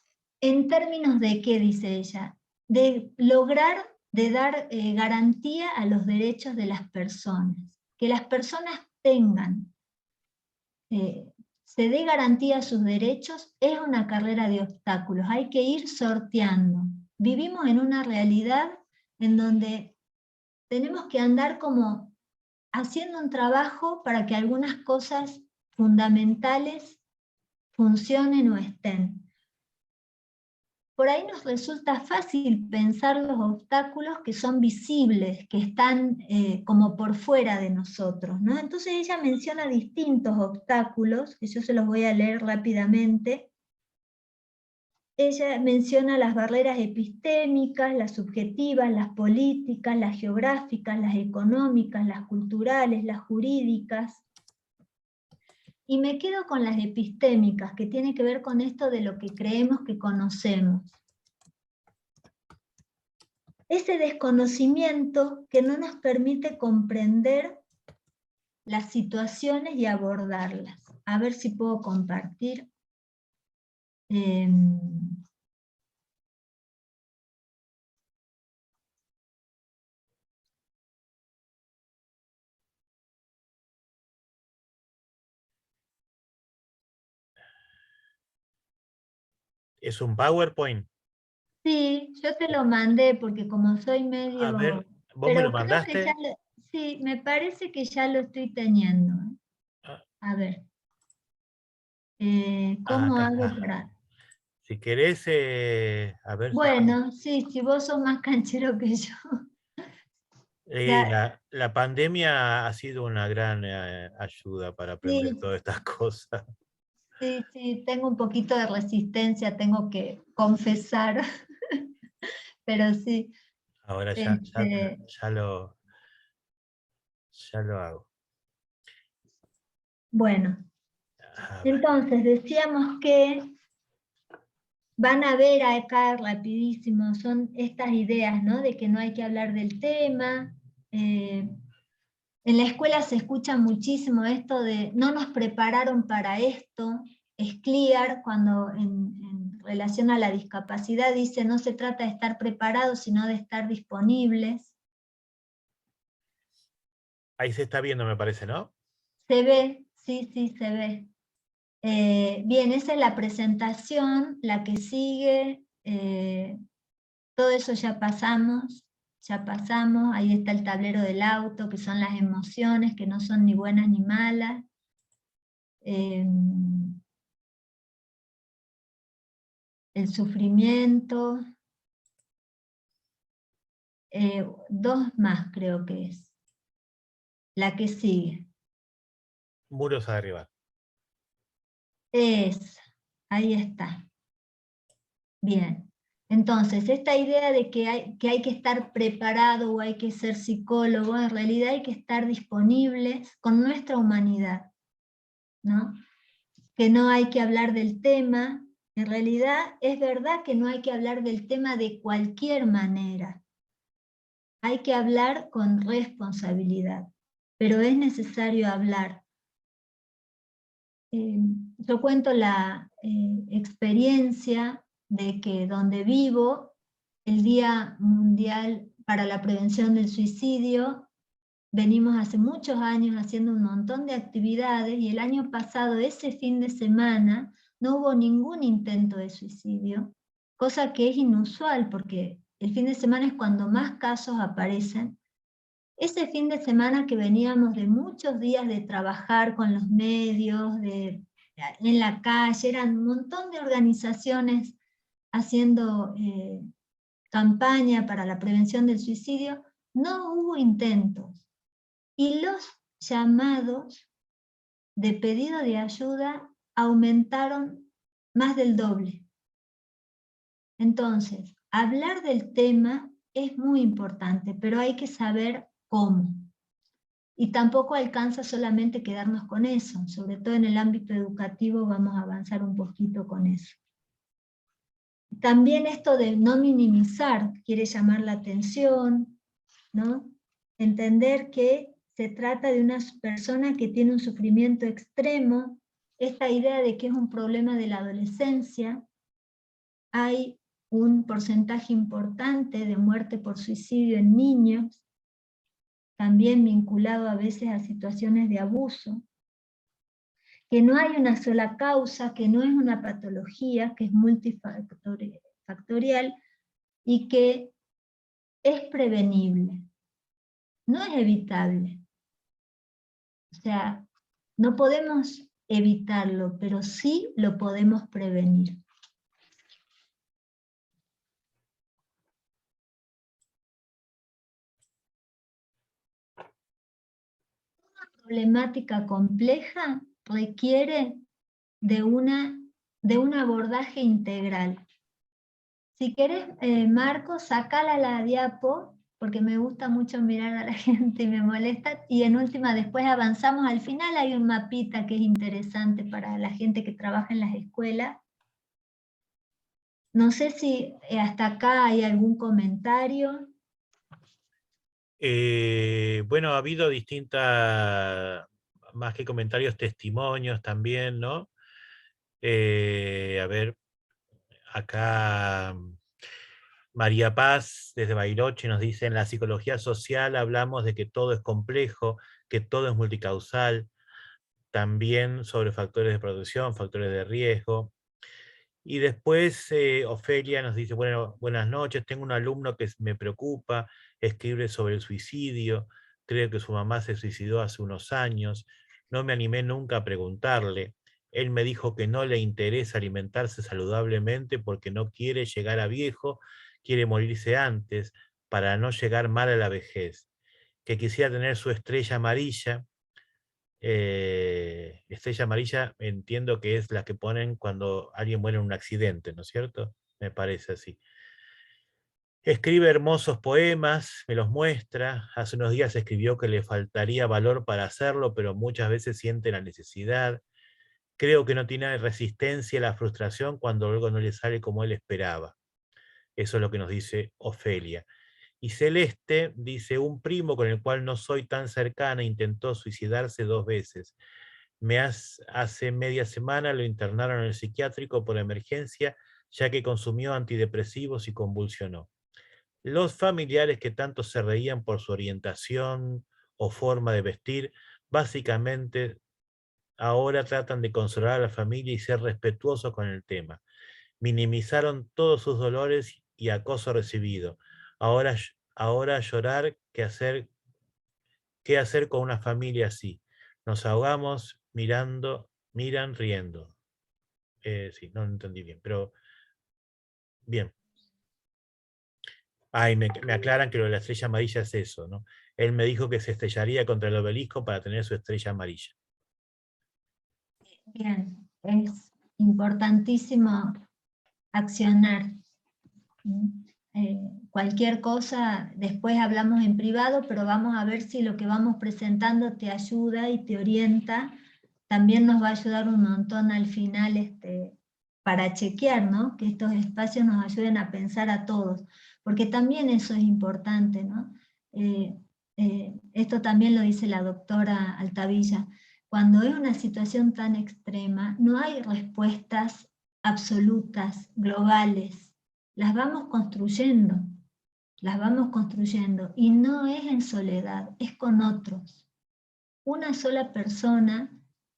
en términos de qué, dice ella, de lograr, de dar garantía a los derechos de las personas, que las personas tengan, se dé garantía a sus derechos, es una carrera de obstáculos, hay que ir sorteando. Vivimos en una realidad en donde tenemos que andar como haciendo un trabajo para que algunas cosas fundamentales funcionen o estén. Por ahí nos resulta fácil pensar los obstáculos que son visibles, que están como por fuera de nosotros, ¿no? Entonces ella menciona distintos obstáculos, que yo se los voy a leer rápidamente. Ella menciona las barreras epistémicas, las subjetivas, las políticas, las geográficas, las económicas, las culturales, las jurídicas. Y me quedo con las epistémicas, que tiene que ver con esto de lo que creemos que conocemos. Ese desconocimiento que no nos permite comprender las situaciones y abordarlas. A ver si puedo compartir. ¿Es un PowerPoint? Sí, yo te lo mandé porque como soy medio... ¿Vos me lo Pero creo que ya mandaste? sí, me parece que ya lo estoy teniendo. Ah, A ver, ¿cómo acá hago está. para...? Si querés, a ver si... Bueno, sí, si vos sos más canchero que yo. Ya, la pandemia ha sido una gran ayuda para aprender sí, todas estas cosas. sí, sí, tengo un poquito de resistencia, tengo que confesar, pero sí. Ahora Este, ya lo hago. bueno, A ver. entonces decíamos que van a ver acá rapidísimo, son estas ideas, ¿no? De que no hay que hablar del tema. En la escuela se escucha muchísimo esto de no nos prepararon para esto. Es clear cuando en relación a la discapacidad dice no se trata de estar preparados, sino de estar disponibles. Ahí se está viendo, me parece, ¿no? Se ve, sí, sí, se ve. Bien, esa es la presentación, la que sigue, todo eso ya pasamos, ahí está el tablero del auto, que son las emociones, que no son ni buenas ni malas. El sufrimiento, dos más creo que es, la que sigue. Muros a derribar. Ahí está. Bien. Entonces, esta idea de que hay que estar preparado o hay que ser psicólogo, en realidad hay que estar disponibles con nuestra humanidad, ¿no? Que no hay que hablar del tema. En realidad es verdad que no hay que hablar del tema de cualquier manera. Hay que hablar con responsabilidad, pero es necesario hablar. Yo cuento la experiencia de que donde vivo, el Día Mundial para la Prevención del Suicidio, venimos hace muchos años haciendo un montón de actividades y el año pasado, ese fin de semana, no hubo ningún intento de suicidio, cosa que es inusual porque el fin de semana es cuando más casos aparecen. Ese fin de semana que veníamos de muchos días de trabajar con los medios, en la calle, eran un montón de organizaciones haciendo campaña para la prevención del suicidio, no hubo intentos. Y los llamados de pedido de ayuda aumentaron más del doble. Entonces, hablar del tema es muy importante, pero hay que saber cómo. Y tampoco alcanza solamente quedarnos con eso, sobre todo en el ámbito educativo vamos a avanzar un poquito con eso. También esto de no minimizar, quiere llamar la atención, ¿no? Entender que se trata de una persona que tiene un sufrimiento extremo, esta idea de que es un problema de la adolescencia, hay un porcentaje importante de muerte por suicidio en niños, también vinculado a veces a situaciones de abuso, que no hay una sola causa, que no es una patología, que es multifactorial y que es prevenible, no es evitable. O sea, no podemos evitarlo, pero sí lo podemos prevenir. Una problemática compleja requiere de un abordaje integral. Si querés, Marcos, sacala la diapo, porque me gusta mucho mirar a la gente y me molesta, y en última después avanzamos. Al final hay un mapita que es interesante para la gente que trabaja en las escuelas. No sé si hasta acá hay algún comentario. Bueno, ha habido distintas, más que comentarios, testimonios también, ¿no? A ver, acá María Paz, desde Bariloche, nos dice, en la psicología social hablamos de que todo es complejo, que todo es multicausal, también sobre factores de producción, factores de riesgo. Y después Ofelia nos dice, bueno, buenas noches, tengo un alumno que me preocupa, escribe sobre el suicidio, creo que su mamá se suicidó hace unos años, no me animé nunca a preguntarle, él me dijo que no le interesa alimentarse saludablemente porque no quiere llegar a viejo, quiere morirse antes, para no llegar mal a la vejez, que quisiera tener su estrella amarilla. Estrella amarilla entiendo que es la que ponen cuando alguien muere en un accidente, ¿no es cierto? Me parece así. Escribe hermosos poemas, me los muestra. Hace unos días escribió que le faltaría valor para hacerlo, pero muchas veces siente la necesidad. Creo que no tiene resistencia a la frustración cuando algo no le sale como él esperaba. Eso es lo que nos dice Ofelia. Y Celeste dice, un primo con el cual no soy tan cercana intentó suicidarse 2 veces. Hace media semana lo internaron en el psiquiátrico por emergencia, ya que consumió antidepresivos y convulsionó. Los familiares que tanto se reían por su orientación o forma de vestir, básicamente ahora tratan de consolar a la familia y ser respetuosos con el tema. Minimizaron todos sus dolores y acoso recibido. Ahora llorar, ¿qué hacer con una familia así? Nos ahogamos miran riendo. Sí, no entendí bien, pero bien. Y me aclaran que lo de la estrella amarilla es eso, ¿no? Él me dijo que se estrellaría contra el obelisco para tener su estrella amarilla. Bien, es importantísimo accionar. Cualquier cosa, después hablamos en privado, pero vamos a ver si lo que vamos presentando te ayuda y te orienta. También nos va a ayudar un montón al final para chequear, ¿no? Que estos espacios nos ayuden a pensar a todos, porque también eso es importante, ¿no? Esto también lo dice la doctora Altavilla. Cuando es una situación tan extrema, no hay respuestas absolutas, globales. Las vamos construyendo, y no es en soledad, es con otros. Una sola persona,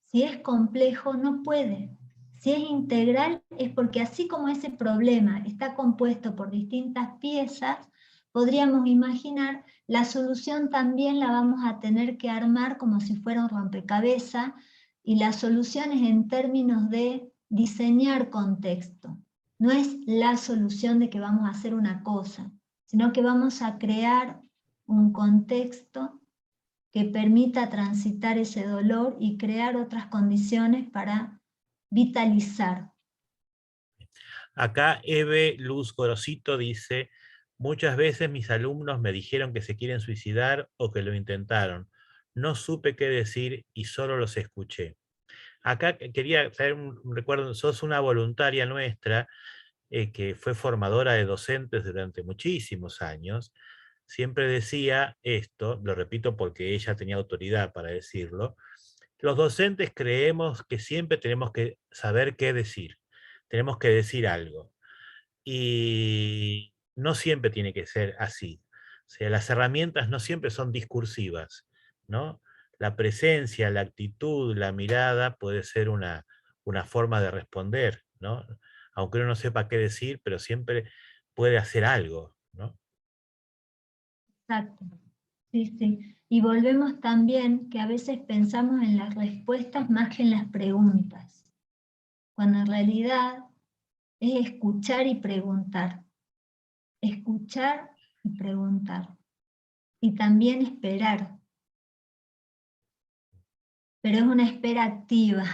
si es complejo, no puede. Si es integral, es porque así como ese problema está compuesto por distintas piezas, podríamos imaginar, la solución también la vamos a tener que armar como si fuera un rompecabezas, y la solución es en términos de diseñar contexto. No es la solución de que vamos a hacer una cosa, sino que vamos a crear un contexto que permita transitar ese dolor y crear otras condiciones para vitalizar. Acá Eve Luz Gorosito dice, muchas veces mis alumnos me dijeron que se quieren suicidar o que lo intentaron. No supe qué decir y solo los escuché. Acá quería traer un recuerdo, sos una voluntaria nuestra que fue formadora de docentes durante muchísimos años. Siempre decía esto, lo repito porque ella tenía autoridad para decirlo, los docentes creemos que siempre tenemos que saber qué decir, tenemos que decir algo. Y no siempre tiene que ser así. O sea, las herramientas no siempre son discursivas, ¿no? La presencia, la actitud, la mirada puede ser una forma de responder, ¿no? Aunque uno no sepa qué decir, pero siempre puede hacer algo, ¿no? Exacto. Sí, sí. Y volvemos también que a veces pensamos en las respuestas más que en las preguntas, cuando en realidad es escuchar y preguntar. Escuchar y preguntar. Y también esperar. Pero es una espera activa.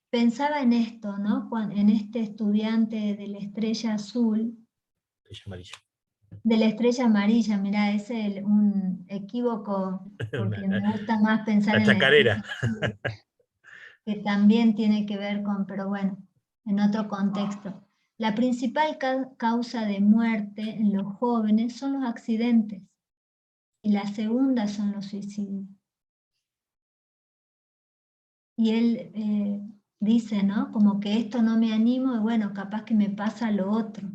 Pensaba en esto, ¿no? En este estudiante de la estrella azul. Estrella amarilla. De la estrella amarilla, mirá, es un equívoco, porque me gusta más pensar La en la estrella chacarera. azul, que también tiene que ver con, pero bueno, en otro contexto. La principal causa de muerte en los jóvenes son los accidentes, y la segunda son los suicidios. Y él dice, ¿no? Como que esto no me animo, y bueno, capaz que me pasa lo otro.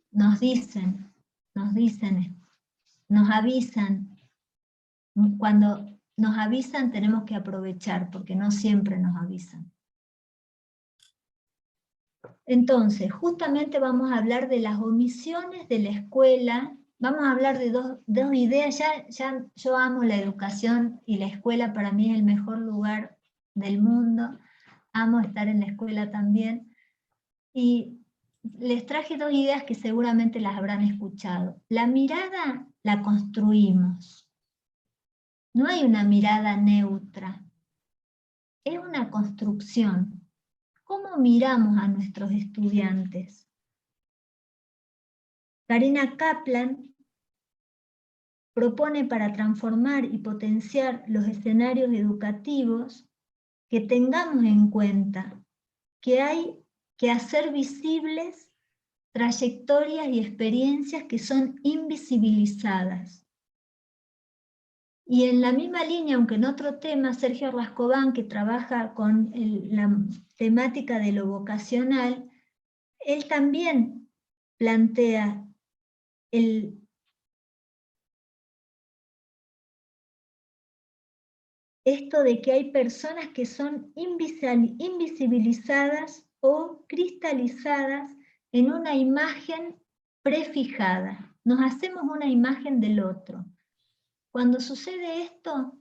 Nos dicen, nos avisan. Cuando nos avisan tenemos que aprovechar, porque no siempre nos avisan. Entonces, justamente vamos a hablar de las omisiones de la escuela. Vamos a hablar de dos ideas. Ya yo amo la educación y la escuela para mí es el mejor lugar del mundo. Amo estar en la escuela también. Y les traje dos ideas que seguramente las habrán escuchado. La mirada la construimos. No hay una mirada neutra. Es una construcción. ¿Cómo miramos a nuestros estudiantes? Karina Kaplan propone para transformar y potenciar los escenarios educativos que tengamos en cuenta que hay que hacer visibles trayectorias y experiencias que son invisibilizadas. Y en la misma línea, aunque en otro tema, Sergio Rascobán, que trabaja con la temática de lo vocacional, él también plantea esto de que hay personas que son invisibilizadas o cristalizadas en una imagen prefijada. Nos hacemos una imagen del otro. Cuando sucede esto,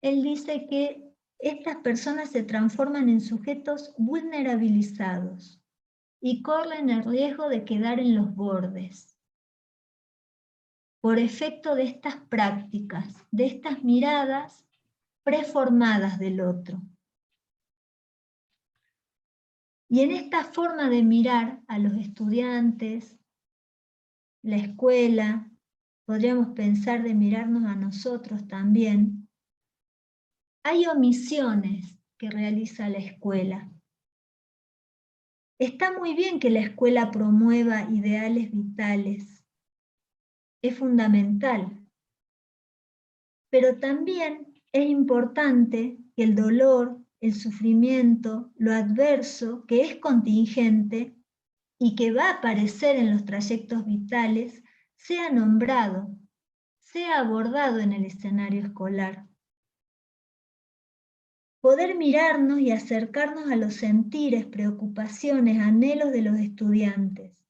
él dice que estas personas se transforman en sujetos vulnerabilizados y corren el riesgo de quedar en los bordes por efecto de estas prácticas, de estas miradas preformadas del otro. Y en esta forma de mirar a los estudiantes, la escuela, podríamos pensar de mirarnos a nosotros también, hay omisiones que realiza la escuela. Está muy bien que la escuela promueva ideales vitales, es fundamental, pero también es importante que el dolor, el sufrimiento, lo adverso, que es contingente y que va a aparecer en los trayectos vitales, sea nombrado, sea abordado en el escenario escolar. Poder mirarnos y acercarnos a los sentires, preocupaciones, anhelos de los estudiantes,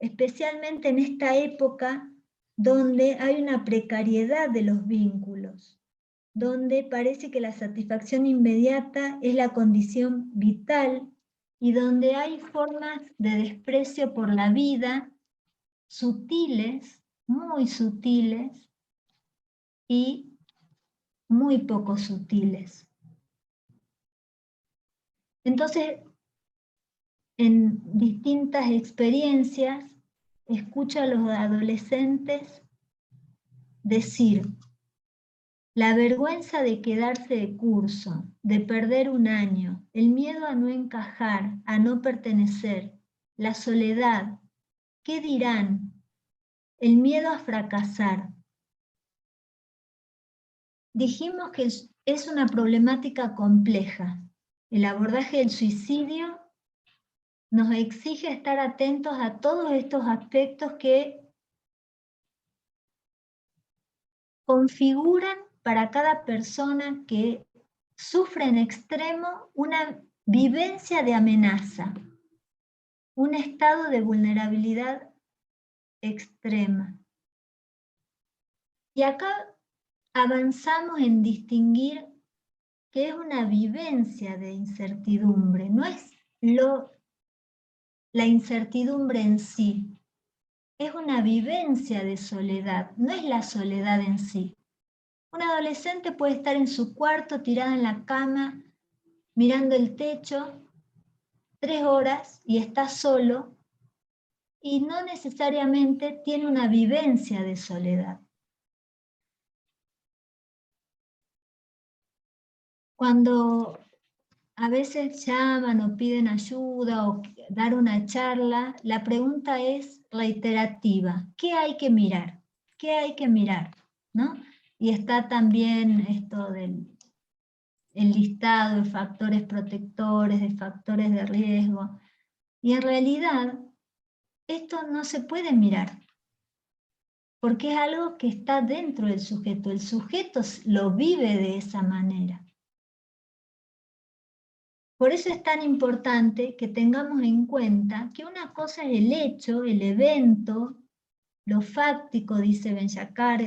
especialmente en esta época donde hay una precariedad de los vínculos, donde parece que la satisfacción inmediata es la condición vital y donde hay formas de desprecio por la vida sutiles, muy sutiles y muy poco sutiles. Entonces, en distintas experiencias, escucho a los adolescentes decir: la vergüenza de quedarse de curso, de perder un año, el miedo a no encajar, a no pertenecer, la soledad, ¿qué dirán? El miedo a fracasar. Dijimos que es una problemática compleja. El abordaje del suicidio nos exige estar atentos a todos estos aspectos que configuran para cada persona que sufre en extremo una vivencia de amenaza, un estado de vulnerabilidad extrema. Y acá avanzamos en distinguir que es una vivencia de incertidumbre, no es la incertidumbre en sí, es una vivencia de soledad, no es la soledad en sí. Un adolescente puede estar en su cuarto, tirada en la cama, mirando el techo, 3 horas y está solo, y no necesariamente tiene una vivencia de soledad. Cuando a veces llaman o piden ayuda o dar una charla, la pregunta es reiterativa: ¿qué hay que mirar? ¿Qué hay que mirar? ¿No? Y está también esto del listado de factores protectores, de factores de riesgo. Y en realidad, esto no se puede mirar, porque es algo que está dentro del sujeto. El sujeto lo vive de esa manera. Por eso es tan importante que tengamos en cuenta que una cosa es el hecho, el evento, lo fáctico, dice Ben-Shakar,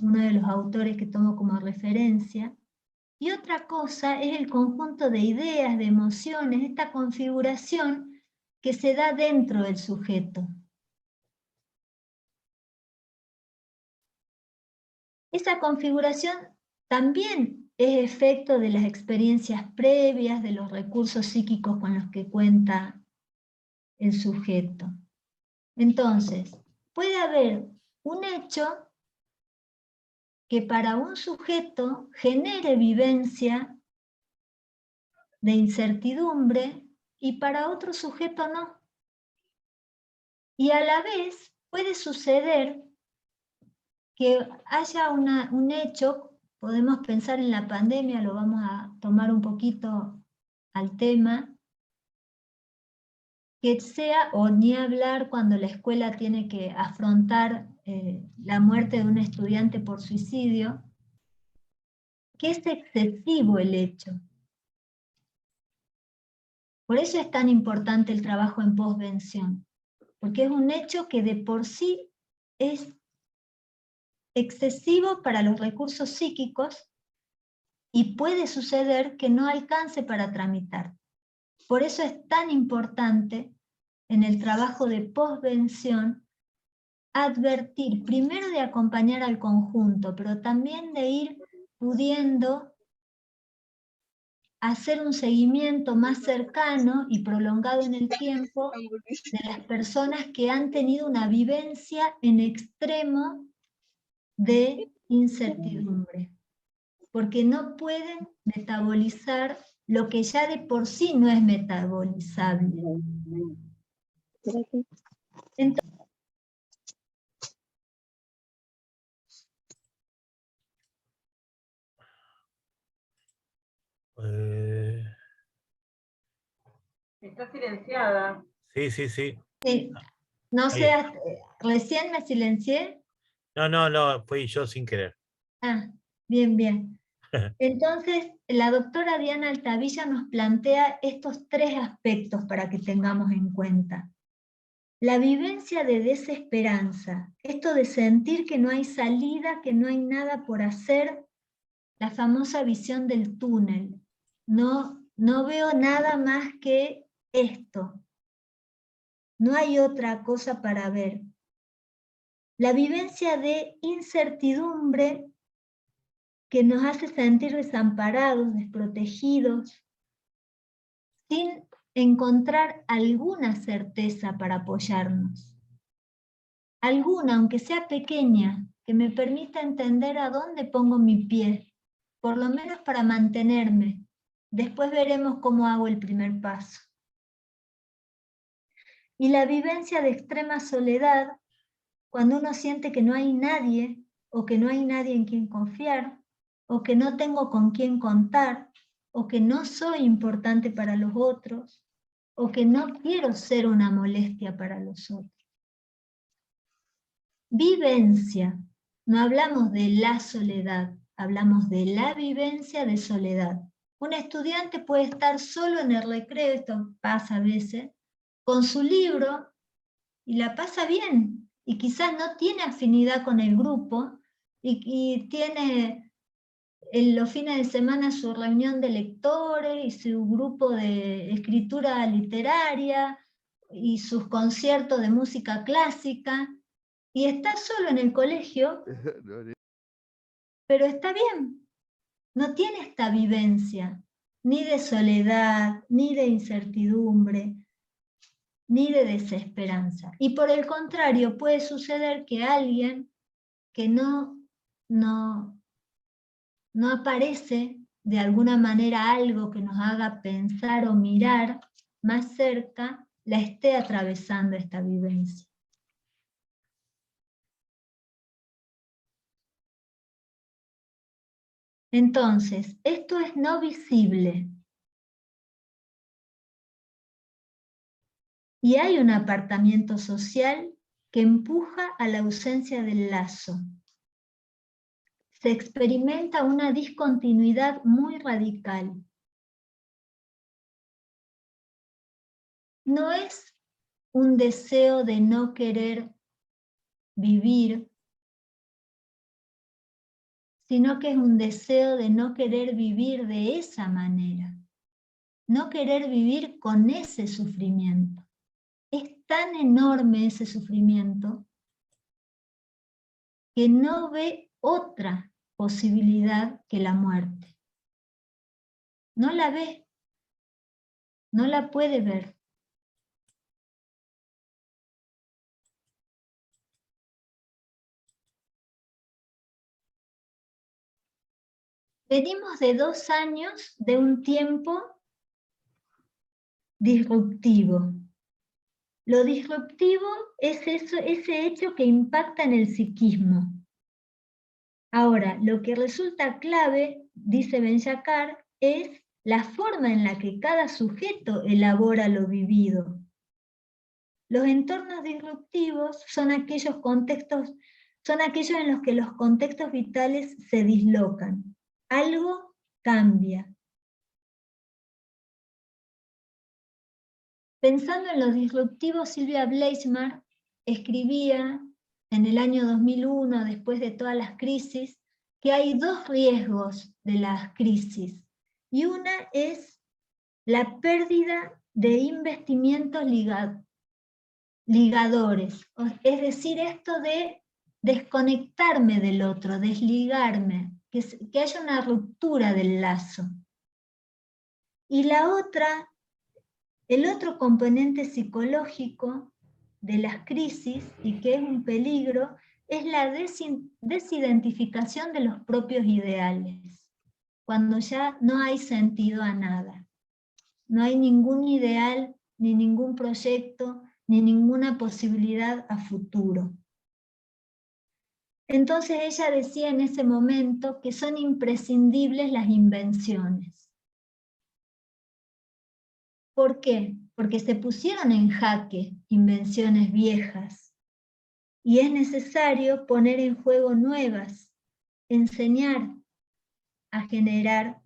uno de los autores que tomo como referencia, y otra cosa es el conjunto de ideas, de emociones, esta configuración que se da dentro del sujeto. Esa configuración también es efecto de las experiencias previas, de los recursos psíquicos con los que cuenta el sujeto. Entonces, puede haber un hecho que para un sujeto genere vivencia de incertidumbre y para otro sujeto no. Y a la vez puede suceder que haya un hecho, podemos pensar en la pandemia, lo vamos a tomar un poquito al tema, que sea, o ni hablar cuando la escuela tiene que afrontar la muerte de un estudiante por suicidio, que es excesivo el hecho. Por eso es tan importante el trabajo en posvención, porque es un hecho que de por sí es excesivo para los recursos psíquicos y puede suceder que no alcance para tramitar. Por eso es tan importante en el trabajo de posvención advertir, primero de acompañar al conjunto, pero también de ir pudiendo hacer un seguimiento más cercano y prolongado en el tiempo de las personas que han tenido una vivencia en extremo de incertidumbre, porque no pueden metabolizar lo que ya de por sí no es metabolizable. Entonces, Está silenciada. Sí, sí, sí. no Ahí. sé, recién me silencié. No, fui yo sin querer. Ah, bien, bien. Entonces, la doctora Diana Altavilla nos plantea estos tres aspectos para que tengamos en cuenta. La vivencia de desesperanza, esto de sentir que no hay salida, que no hay nada por hacer, la famosa visión del túnel. No veo nada más que esto. No hay otra cosa para ver. La vivencia de incertidumbre que nos hace sentir desamparados, desprotegidos, sin encontrar alguna certeza para apoyarnos. Alguna, aunque sea pequeña, que me permita entender a dónde pongo mi pie, por lo menos para mantenerme. Después veremos cómo hago el primer paso. Y la vivencia de extrema soledad, cuando uno siente que no hay nadie, o que no hay nadie en quien confiar, o que no tengo con quién contar, o que no soy importante para los otros, o que no quiero ser una molestia para los otros. Vivencia. No hablamos de la soledad, hablamos de la vivencia de soledad. Un estudiante puede estar solo en el recreo, esto pasa a veces, con su libro y la pasa bien. Y quizás no tiene afinidad con el grupo y tiene en los fines de semana su reunión de lectores y su grupo de escritura literaria y sus conciertos de música clásica, y está solo en el colegio, pero está bien, no tiene esta vivencia, ni de soledad, ni de incertidumbre, ni de desesperanza. Y por el contrario, puede suceder que alguien que no aparece de alguna manera algo que nos haga pensar o mirar más cerca, la esté atravesando esta vivencia. Entonces, esto es no visible. Y hay un apartamiento social que empuja a la ausencia del lazo. Se experimenta una discontinuidad muy radical. no es un deseo de no querer vivir, sino que es un deseo de no querer vivir de esa manera, no querer vivir con ese sufrimiento. Es tan enorme ese sufrimiento que no ve otra posibilidad que la muerte. No la ve, no la puede ver. Venimos de 2 años de un tiempo disruptivo. Lo disruptivo es ese hecho que impacta en el psiquismo. Ahora, lo que resulta clave, dice Ben-Shakar, es la forma en la que cada sujeto elabora lo vivido. Los entornos disruptivos son aquellos en los que los contextos vitales se dislocan. Algo cambia. Pensando en los disruptivos, Silvia Bleichmar escribía en el año 2001, después de todas las crisis, que hay 2 riesgos de las crisis. Y una es la pérdida de investimientos ligadores. Es decir, esto de desconectarme del otro, desligarme, que haya una ruptura del lazo. Y la otra, el otro componente psicológico de las crisis, y que es un peligro, es la desidentificación de los propios ideales, cuando ya no hay sentido a nada. No hay ningún ideal, ni ningún proyecto, ni ninguna posibilidad a futuro. Entonces ella decía en ese momento que son imprescindibles las invenciones. ¿Por qué? Porque se pusieron en jaque invenciones viejas y es necesario poner en juego nuevas, enseñar a generar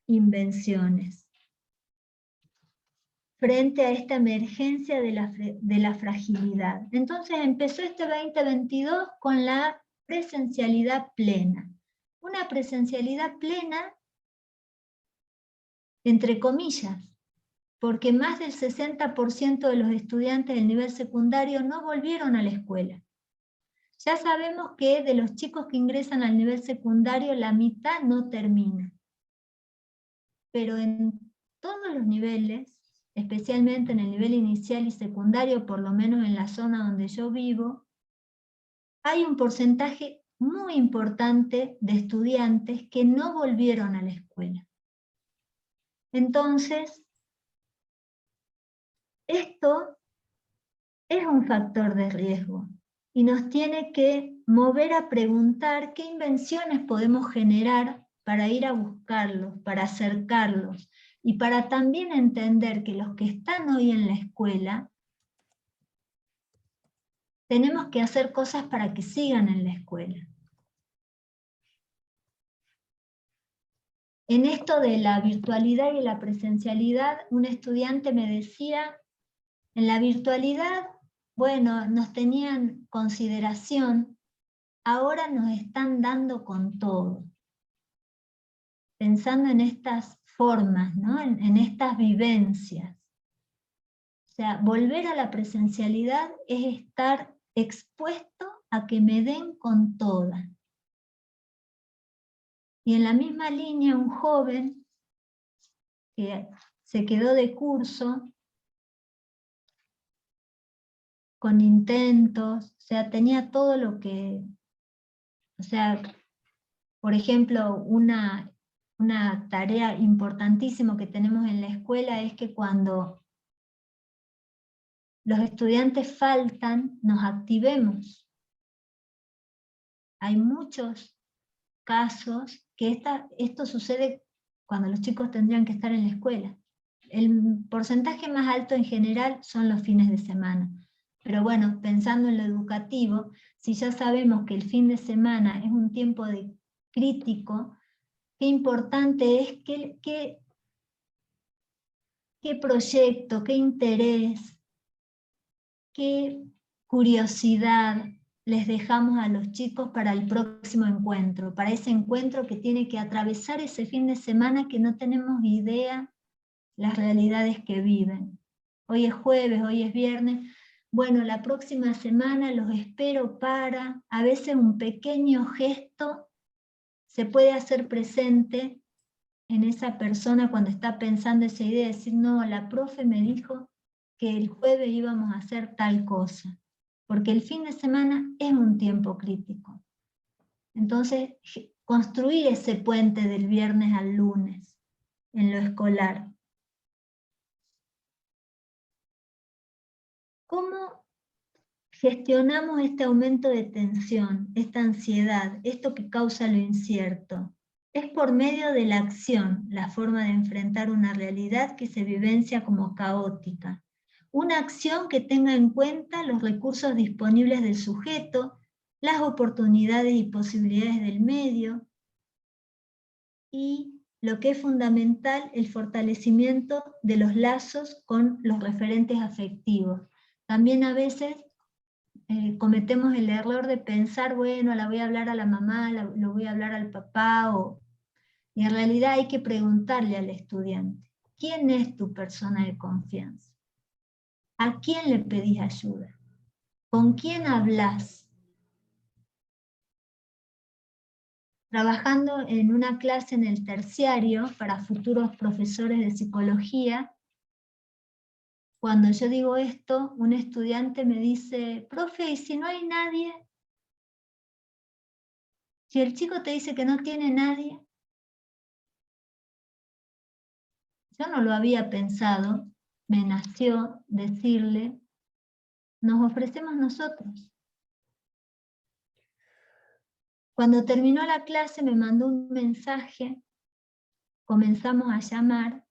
invenciones frente a esta emergencia de la fragilidad. Entonces empezó este 2022 con la presencialidad plena. Una presencialidad plena entre comillas, porque más del 60% de los estudiantes del nivel secundario no volvieron a la escuela. Ya sabemos que de los chicos que ingresan al nivel secundario, la mitad no termina. Pero en todos los niveles, especialmente en el nivel inicial y secundario, por lo menos en la zona donde yo vivo, hay un porcentaje muy importante de estudiantes que no volvieron a la escuela. Entonces, esto es un factor de riesgo y nos tiene que mover a preguntar qué invenciones podemos generar para ir a buscarlos, para acercarlos y para también entender que los que están hoy en la escuela tenemos que hacer cosas para que sigan en la escuela. En esto de la virtualidad y la presencialidad, un estudiante me decía, en la virtualidad, bueno, nos tenían consideración, ahora nos están dando con todo. Pensando en estas formas, ¿no? en estas vivencias. O sea, volver a la presencialidad es estar expuesto a que me den con toda. Y en la misma línea, un joven que se quedó de curso con intentos, o sea, tenía todo lo que, o sea, por ejemplo, una tarea importantísima que tenemos en la escuela es que cuando los estudiantes faltan, nos activemos. Hay muchos casos que esto sucede cuando los chicos tendrían que estar en la escuela. El porcentaje más alto en general son los fines de semana. Pero bueno, pensando en lo educativo, si ya sabemos que el fin de semana es un tiempo crítico, qué importante es qué proyecto, qué interés, qué curiosidad les dejamos a los chicos para el próximo encuentro, para ese encuentro que tiene que atravesar ese fin de semana que no tenemos idea las realidades que viven. Hoy es jueves, hoy es viernes. Bueno, la próxima semana los espero para, a veces un pequeño gesto se puede hacer presente en esa persona cuando está pensando esa idea, decir, no, la profe me dijo que el jueves íbamos a hacer tal cosa, porque el fin de semana es un tiempo crítico. Entonces, construir ese puente del viernes al lunes en lo escolar. ¿Cómo gestionamos este aumento de tensión, esta ansiedad, esto que causa lo incierto? Es por medio de la acción, la forma de enfrentar una realidad que se vivencia como caótica. Una acción que tenga en cuenta los recursos disponibles del sujeto, las oportunidades y posibilidades del medio, y lo que es fundamental, el fortalecimiento de los lazos con los referentes afectivos. También a veces cometemos el error de pensar, bueno, la voy a hablar a la mamá, lo voy a hablar al papá, y en realidad hay que preguntarle al estudiante, ¿quién es tu persona de confianza? ¿A quién le pedís ayuda? ¿Con quién hablas? Trabajando en una clase en el terciario para futuros profesores de psicología, cuando yo digo esto, un estudiante me dice, profe, ¿y si no hay nadie? Si el chico te dice que no tiene nadie, yo no lo había pensado, me nació decirle, nos ofrecemos nosotros. Cuando terminó la clase me mandó un mensaje, comenzamos a llamar,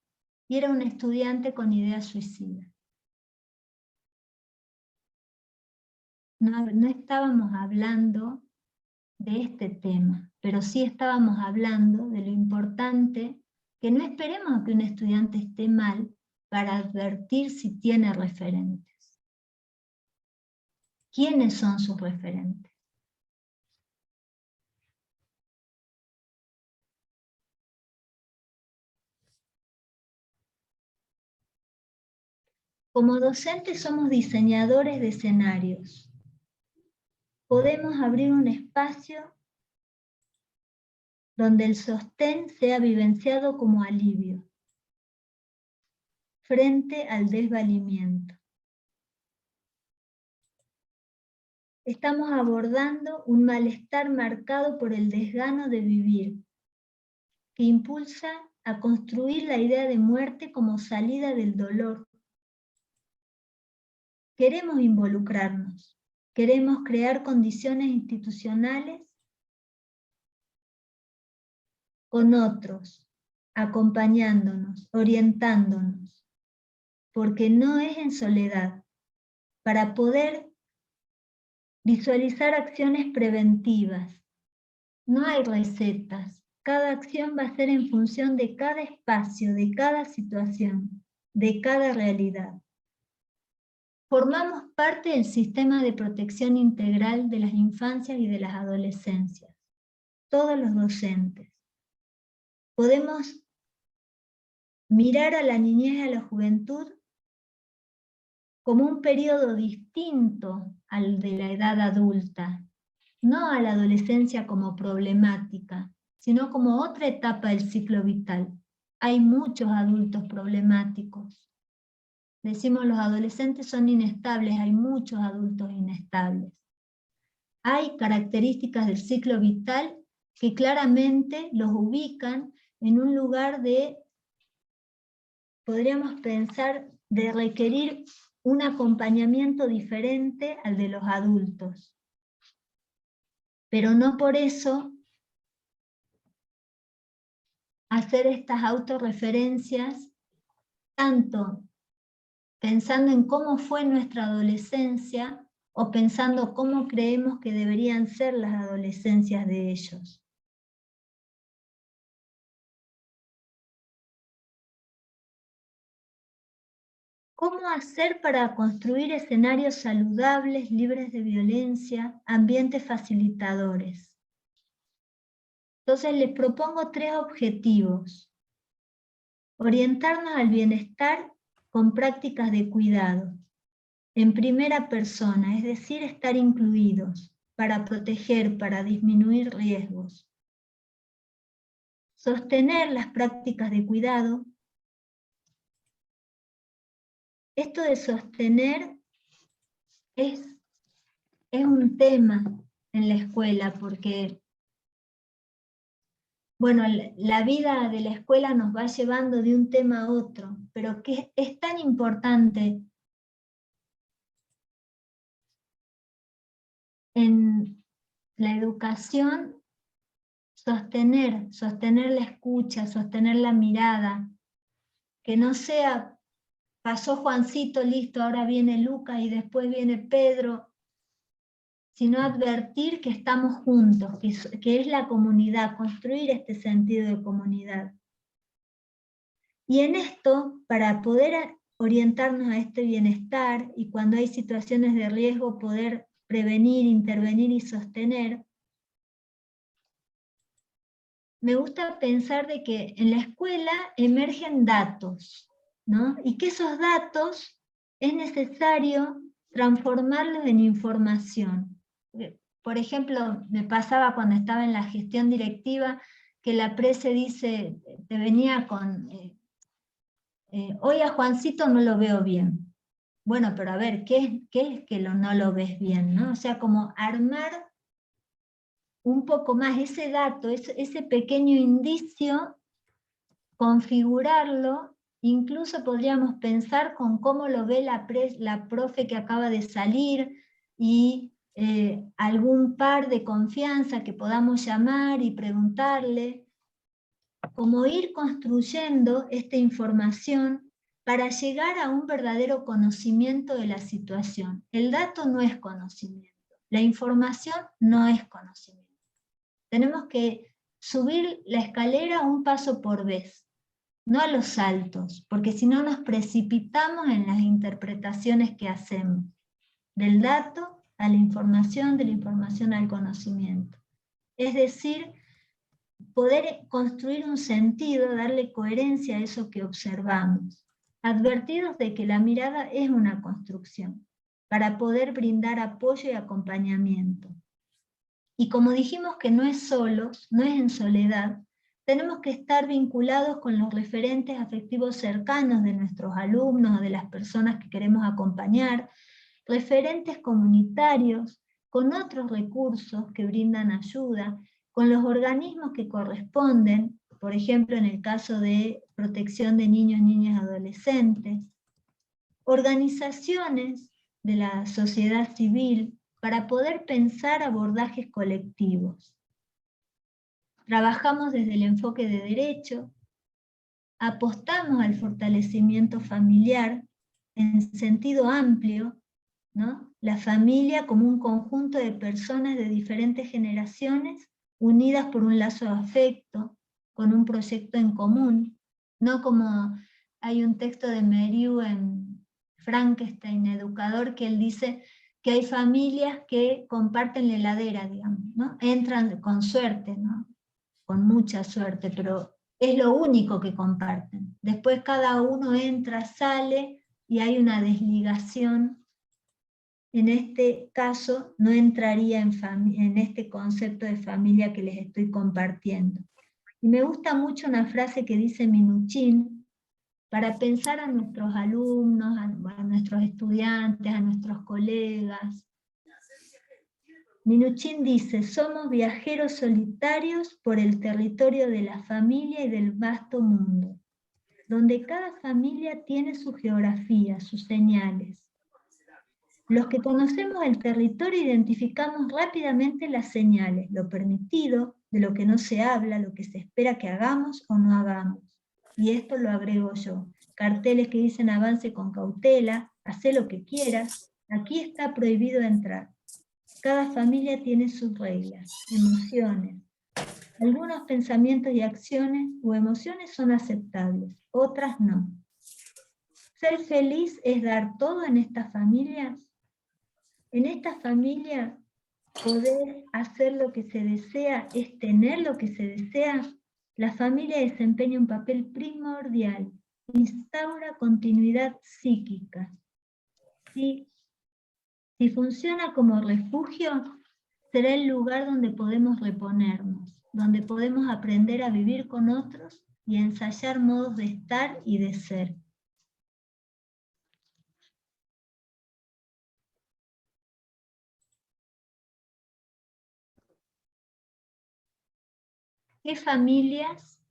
y era un estudiante con ideas suicidas. No estábamos hablando de este tema, pero sí estábamos hablando de lo importante que no esperemos a que un estudiante esté mal para advertir si tiene referentes. ¿Quiénes son sus referentes? Como docentes somos diseñadores de escenarios. Podemos abrir un espacio donde el sostén sea vivenciado como alivio frente al desvalimiento. Estamos abordando un malestar marcado por el desgano de vivir, que impulsa a construir la idea de muerte como salida del dolor. Queremos involucrarnos, queremos crear condiciones institucionales con otros, acompañándonos, orientándonos, porque no es en soledad, para poder visualizar acciones preventivas. No hay recetas, cada acción va a ser en función de cada espacio, de cada situación, de cada realidad. Formamos parte del sistema de protección integral de las infancias y de las adolescencias, todos los docentes. Podemos mirar a la niñez y a la juventud como un periodo distinto al de la edad adulta, no a la adolescencia como problemática, sino como otra etapa del ciclo vital. Hay muchos adultos problemáticos. Decimos los adolescentes son inestables, hay muchos adultos inestables. Hay características del ciclo vital que claramente los ubican en un lugar de, podríamos pensar, de requerir un acompañamiento diferente al de los adultos. Pero no por eso hacer estas autorreferencias, tanto pensando en cómo fue nuestra adolescencia o pensando cómo creemos que deberían ser las adolescencias de ellos. ¿Cómo hacer para construir escenarios saludables, libres de violencia, ambientes facilitadores? Entonces les propongo 3 objetivos. Orientarnos al bienestar con prácticas de cuidado, en primera persona, es decir, estar incluidos, para proteger, para disminuir riesgos. Sostener las prácticas de cuidado. Esto de sostener es un tema en la escuela, porque bueno, la vida de la escuela nos va llevando de un tema a otro, pero que es tan importante en la educación sostener la escucha, sostener la mirada, que no sea, pasó Juancito, listo, ahora viene Lucas y después viene Pedro, sino advertir que estamos juntos, que es la comunidad, construir este sentido de comunidad. Y en esto, para poder orientarnos a este bienestar y cuando hay situaciones de riesgo poder prevenir, intervenir y sostener, me gusta pensar de que en la escuela emergen datos, ¿no? Y que esos datos es necesario transformarlos en información. Por ejemplo, me pasaba cuando estaba en la gestión directiva que la prese dice, te venía con, hoy a Juancito no lo veo bien. Bueno, pero a ver, ¿qué es que no lo ves bien, ¿no? O sea, como armar un poco más ese dato, ese pequeño indicio, configurarlo, incluso podríamos pensar con cómo lo ve la profe que acaba de salir y algún par de confianza que podamos llamar y preguntarle, como ir construyendo esta información para llegar a un verdadero conocimiento de la situación. El dato no es conocimiento, la información no es conocimiento. Tenemos que subir la escalera un paso por vez, no a los saltos, porque si no nos precipitamos en las interpretaciones que hacemos, del dato a la información, de la información al conocimiento. Es decir, poder construir un sentido, darle coherencia a eso que observamos, advertidos de que la mirada es una construcción, para poder brindar apoyo y acompañamiento. Y como dijimos que no es solo, no es en soledad, tenemos que estar vinculados con los referentes afectivos cercanos de nuestros alumnos o de las personas que queremos acompañar, referentes comunitarios, con otros recursos que brindan ayuda, con los organismos que corresponden, por ejemplo en el caso de protección de niños, niñas y adolescentes, organizaciones de la sociedad civil, para poder pensar abordajes colectivos. Trabajamos desde el enfoque de derecho, apostamos al fortalecimiento familiar en sentido amplio, ¿no? La familia como un conjunto de personas de diferentes generaciones unidas por un lazo de afecto, con un proyecto en común, no como hay un texto de Meriu en Frankenstein, educador, que él dice que hay familias que comparten la heladera, digamos, ¿no? Entran con suerte, ¿no? Con mucha suerte, pero es lo único que comparten. Después cada uno entra, sale, y hay una desligación. En este caso no entraría en este concepto de familia que les estoy compartiendo. Y me gusta mucho una frase que dice Minuchin, para pensar a nuestros alumnos, a nuestros estudiantes, a nuestros colegas. Minuchin dice, somos viajeros solitarios por el territorio de la familia y del vasto mundo, donde cada familia tiene su geografía, sus señales. Los que conocemos el territorio identificamos rápidamente las señales, lo permitido, de lo que no se habla, lo que se espera que hagamos o no hagamos. Y esto lo agrego yo. Carteles que dicen avance con cautela, haz lo que quieras, aquí está prohibido entrar. Cada familia tiene sus reglas, emociones. Algunos pensamientos y acciones o emociones son aceptables, otras no. ¿Ser feliz es dar todo en esta familia? En esta familia, poder hacer lo que se desea es tener lo que se desea. La familia desempeña un papel primordial, instaura continuidad psíquica. Si funciona como refugio, será el lugar donde podemos reponernos, donde podemos aprender a vivir con otros y a ensayar modos de estar y de ser. ¿Qué familias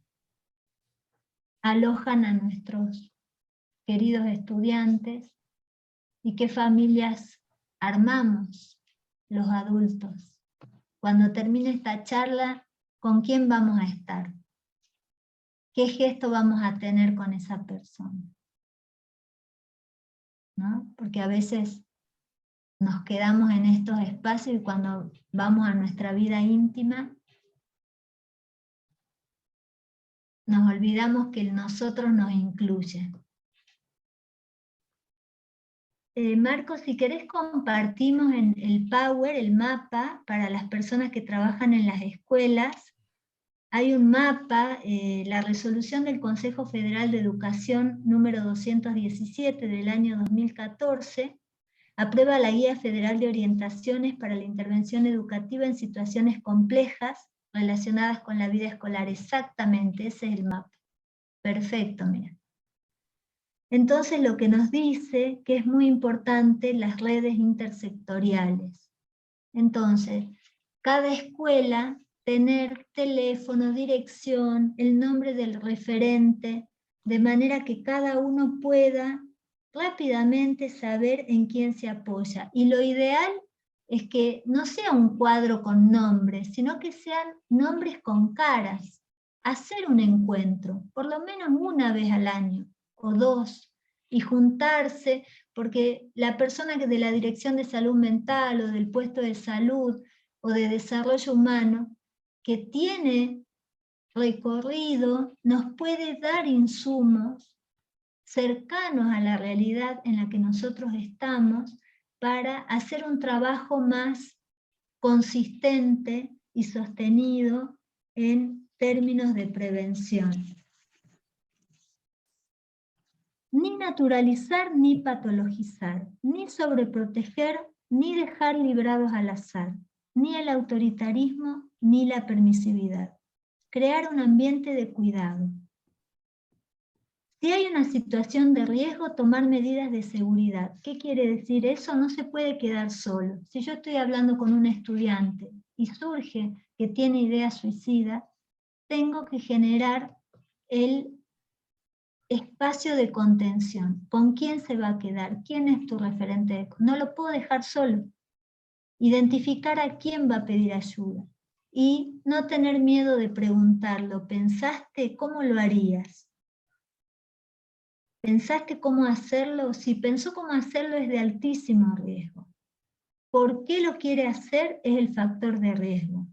alojan a nuestros queridos estudiantes y qué familias armamos los adultos? Cuando termine esta charla, ¿con quién vamos a estar? ¿Qué gesto vamos a tener con esa persona? ¿No? Porque a veces nos quedamos en estos espacios y cuando vamos a nuestra vida íntima, nos olvidamos que el nosotros nos incluye. Marcos, si querés compartimos en el Power, el mapa, para las personas que trabajan en las escuelas. Hay un mapa, la resolución del Consejo Federal de Educación número 217 del año 2014, aprueba la Guía Federal de Orientaciones para la Intervención Educativa en Situaciones Complejas relacionadas con la vida escolar. Exactamente, ese es el mapa. Perfecto, mira. Entonces lo que nos dice que es muy importante las redes intersectoriales. Entonces, cada escuela tener teléfono, dirección, el nombre del referente, de manera que cada uno pueda rápidamente saber en quién se apoya. Y lo ideal es que no sea un cuadro con nombres, sino que sean nombres con caras. Hacer un encuentro, por lo menos una vez al año, o dos, y juntarse, porque la persona que de la Dirección de Salud Mental, o del puesto de salud, o de desarrollo humano, que tiene recorrido, nos puede dar insumos cercanos a la realidad en la que nosotros estamos, para hacer un trabajo más consistente y sostenido en términos de prevención. Ni naturalizar ni patologizar, ni sobreproteger ni dejar librados al azar, ni el autoritarismo ni la permisividad. Crear un ambiente de cuidado. Si hay una situación de riesgo, tomar medidas de seguridad. ¿Qué quiere decir eso? No se puede quedar solo. Si yo estoy hablando con un estudiante y surge que tiene ideas suicidas, tengo que generar el espacio de contención. ¿Con quién se va a quedar? ¿Quién es tu referente? No lo puedo dejar solo. Identificar a quién va a pedir ayuda. Y no tener miedo de preguntarlo. ¿Pensaste cómo lo harías? ¿Pensaste cómo hacerlo? Si pensó cómo hacerlo, es de altísimo riesgo. ¿Por qué lo quiere hacer? Es el factor de riesgo.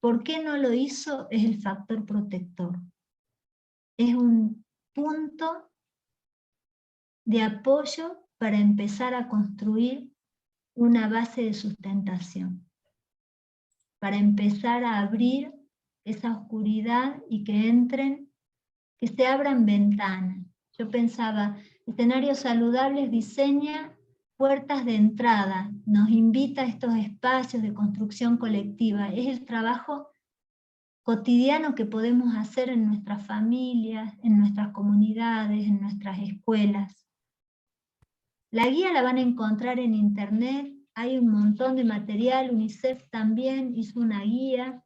¿Por qué no lo hizo? Es el factor protector. Es un punto de apoyo para empezar a construir una base de sustentación, para empezar a abrir esa oscuridad y que entren, que se abran ventanas. Yo pensaba, Escenarios Saludables diseña puertas de entrada, nos invita a estos espacios de construcción colectiva. Es el trabajo cotidiano que podemos hacer en nuestras familias, en nuestras comunidades, en nuestras escuelas. La guía la van a encontrar en internet, hay un montón de material, UNICEF también hizo una guía.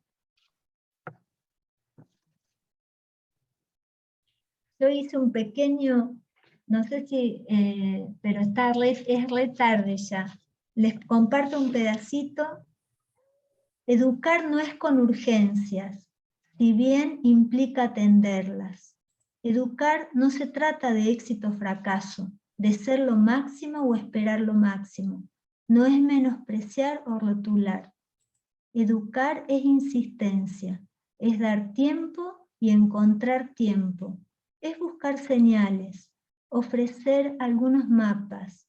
Yo hice un pequeño, no sé si, pero es re tarde ya. Les comparto un pedacito. Educar no es con urgencias, si bien implica atenderlas. Educar no se trata de éxito o fracaso, de ser lo máximo o esperar lo máximo. No es menospreciar o rotular. Educar es insistencia, es dar tiempo y encontrar tiempo. Es buscar señales, ofrecer algunos mapas.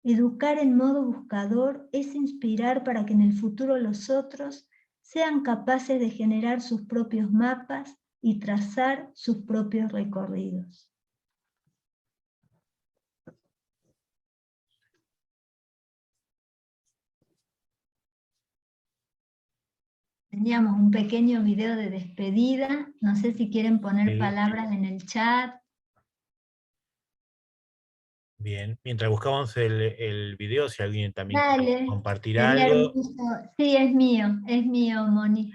Educar en modo buscador es inspirar para que en el futuro los otros sean capaces de generar sus propios mapas y trazar sus propios recorridos. Teníamos un pequeño video de despedida, no sé si quieren poner Sí. palabras en el chat. Bien, mientras buscamos el video, si alguien también Dale, quiere compartir sería algo. hermoso. Sí, es mío, Moni.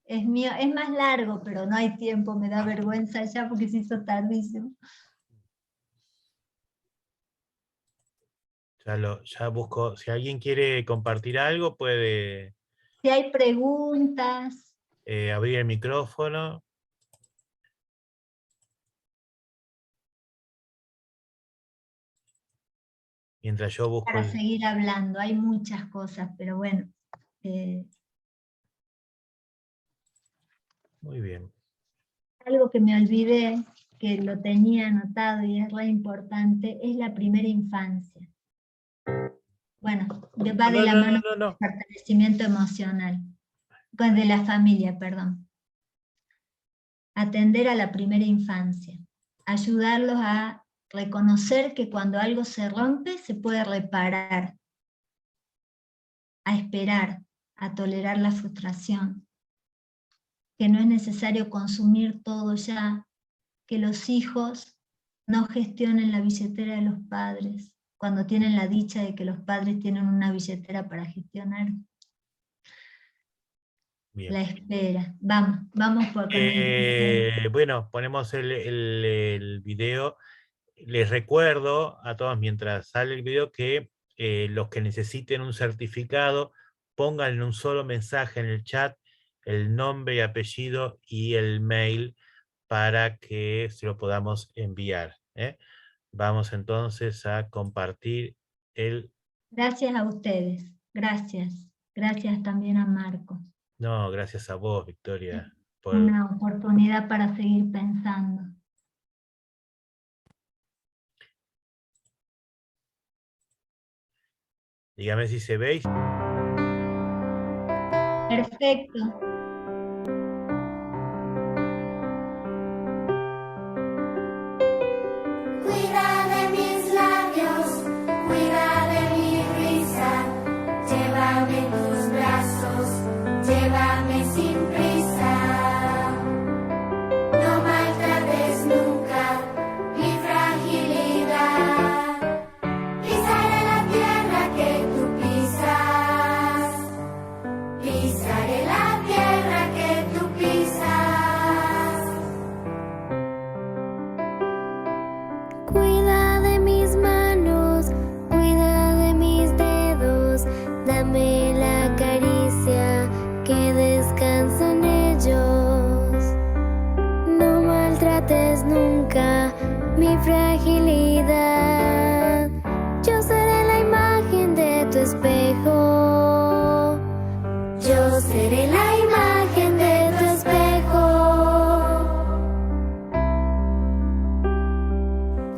Es mío, es más largo, pero no hay tiempo, me da vergüenza ya porque se hizo tardísimo. Ya busco, si alguien quiere compartir algo, puede Si hay preguntas, abrir el micrófono. Mientras yo busco para seguir hablando, hay muchas cosas, pero bueno. Muy bien. Algo que me olvidé, que lo tenía anotado y es re importante, es la primera infancia. Bueno, va de la mano con el fortalecimiento emocional, de la familia, perdón. Atender a la primera infancia, ayudarlos a reconocer que cuando algo se rompe se puede reparar, a esperar, a tolerar la frustración, que no es necesario consumir todo ya, que los hijos no gestionen la billetera de los padres, cuando tienen la dicha de que los padres tienen una billetera para gestionar. Bien. La espera. Vamos por con el... Bueno, ponemos el video. Les recuerdo a todos mientras sale el video que los que necesiten un certificado, pongan en un solo mensaje en el chat el nombre y apellido y el mail para que se lo podamos enviar. Vamos entonces a compartir el... Gracias a ustedes, gracias. Gracias también a Marco. No, gracias a vos, Victoria. Por... Una oportunidad para seguir pensando. Dígame si se veis. Perfecto. Llévame sin prisa, no maltrates nunca mi fragilidad. Pisaré la tierra que tú pisas, pisaré la tierra que tú pisas. Cuida de mis manos, cuida de mis dedos, dame la caricia que descanso en ellos. No maltrates nunca mi fragilidad. Yo seré la imagen de tu espejo. Yo seré la imagen de tu espejo.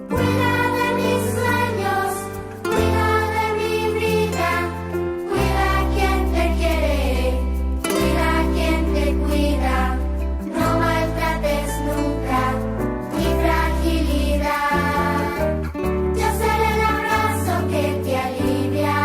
Cuida de mis sueños, cuida de mi vida, cuida a quien te quiere. Cuida a quien te cuida, no maltrates nunca mi fragilidad. Yo seré el abrazo que te alivia.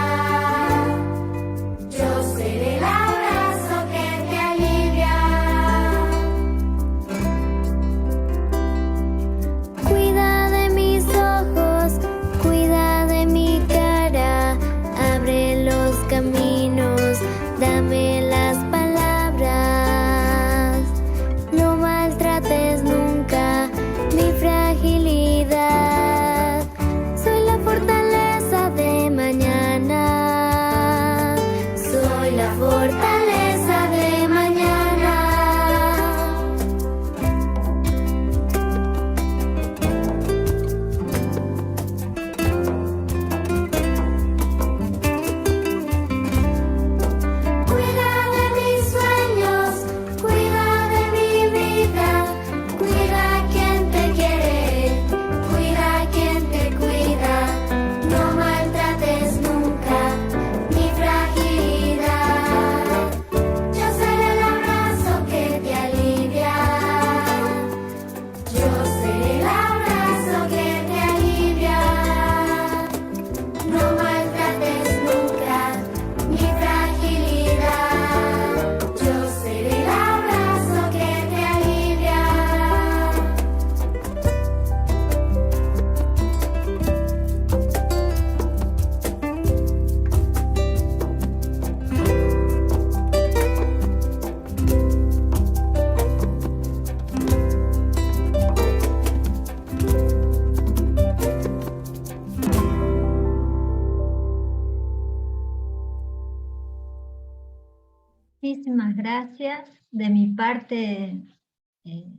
gracias. De mi parte,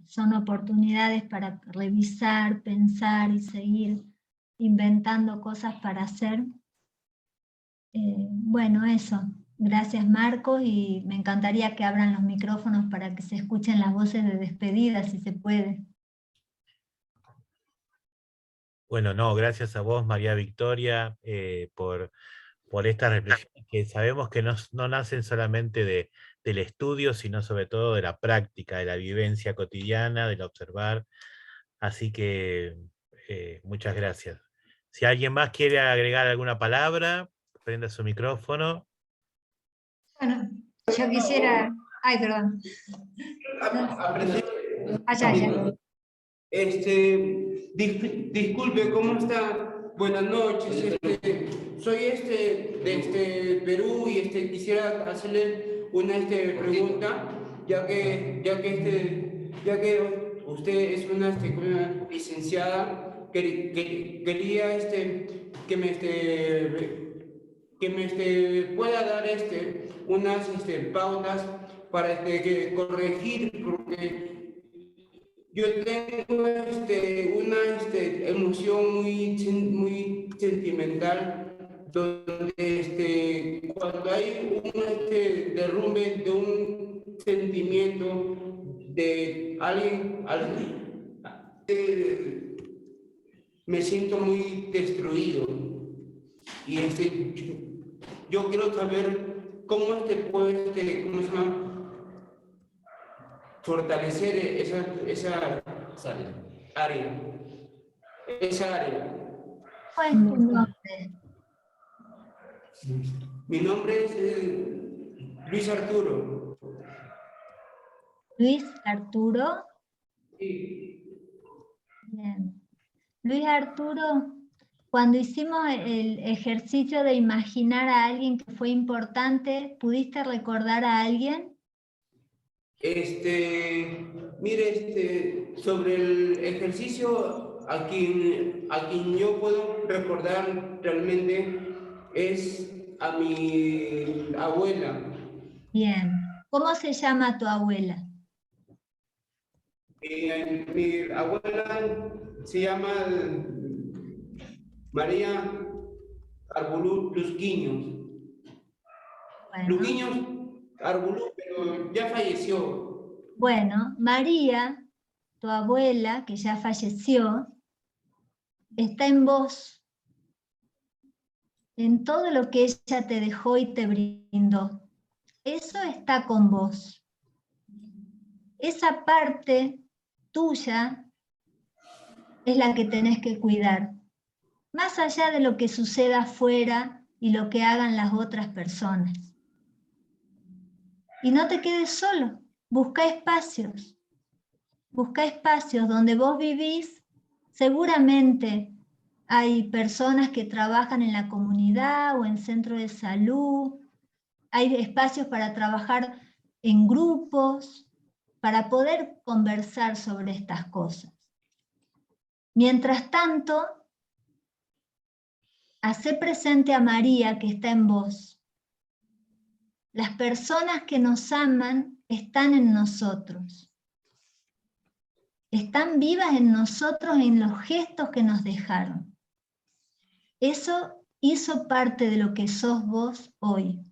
son oportunidades para revisar, pensar y seguir inventando cosas para hacer. Bueno, eso. Gracias, Marcos, y me encantaría que abran los micrófonos para que se escuchen las voces de despedida, si se puede. Bueno, no, gracias a vos, María Victoria, por estas reflexiones que sabemos que no nacen solamente del estudio, sino sobre todo de la práctica, de la vivencia cotidiana, del observar. Así que muchas gracias. Si alguien más quiere agregar alguna palabra, prenda su micrófono. Bueno, yo quisiera... Ay, perdón. Allá. Disculpe, ¿cómo está? Buenas noches. Soy de Perú y quisiera hacerle una pregunta, ya que usted es una licenciada. Quería que me pueda dar unas pautas para corregir, porque yo tengo una emoción muy sentimental, donde cuando hay un derrumbe de un sentimiento de alguien me siento muy destruido. Y yo quiero saber cómo puede, ¿cómo se llama?, fortalecer esa área. ¿Cuál es tu nombre? Mi nombre es Luis Arturo. Luis Arturo. Sí. Bien. Luis Arturo, cuando hicimos el ejercicio de imaginar a alguien que fue importante, ¿pudiste recordar a alguien? Mire, sobre el ejercicio, a quien yo puedo recordar realmente es a mi abuela. Bien. ¿Cómo se llama tu abuela? Mi abuela se llama María Arbulú Lusquiños. Bueno. Luquiños Arbulú, pero ya falleció. Bueno, María, tu abuela, que ya falleció, está en vos, en todo lo que ella te dejó y te brindó. Eso está con vos. Esa parte tuya es la que tenés que cuidar, más allá de lo que suceda afuera y lo que hagan las otras personas. Y no te quedes solo, busca espacios donde vos vivís. Seguramente hay personas que trabajan en la comunidad o en centro de salud, hay espacios para trabajar en grupos, para poder conversar sobre estas cosas. Mientras tanto, hacé presente a María que está en vos. Las personas que nos aman están en nosotros. Están vivas en nosotros en los gestos que nos dejaron. Eso hizo parte de lo que sos vos hoy.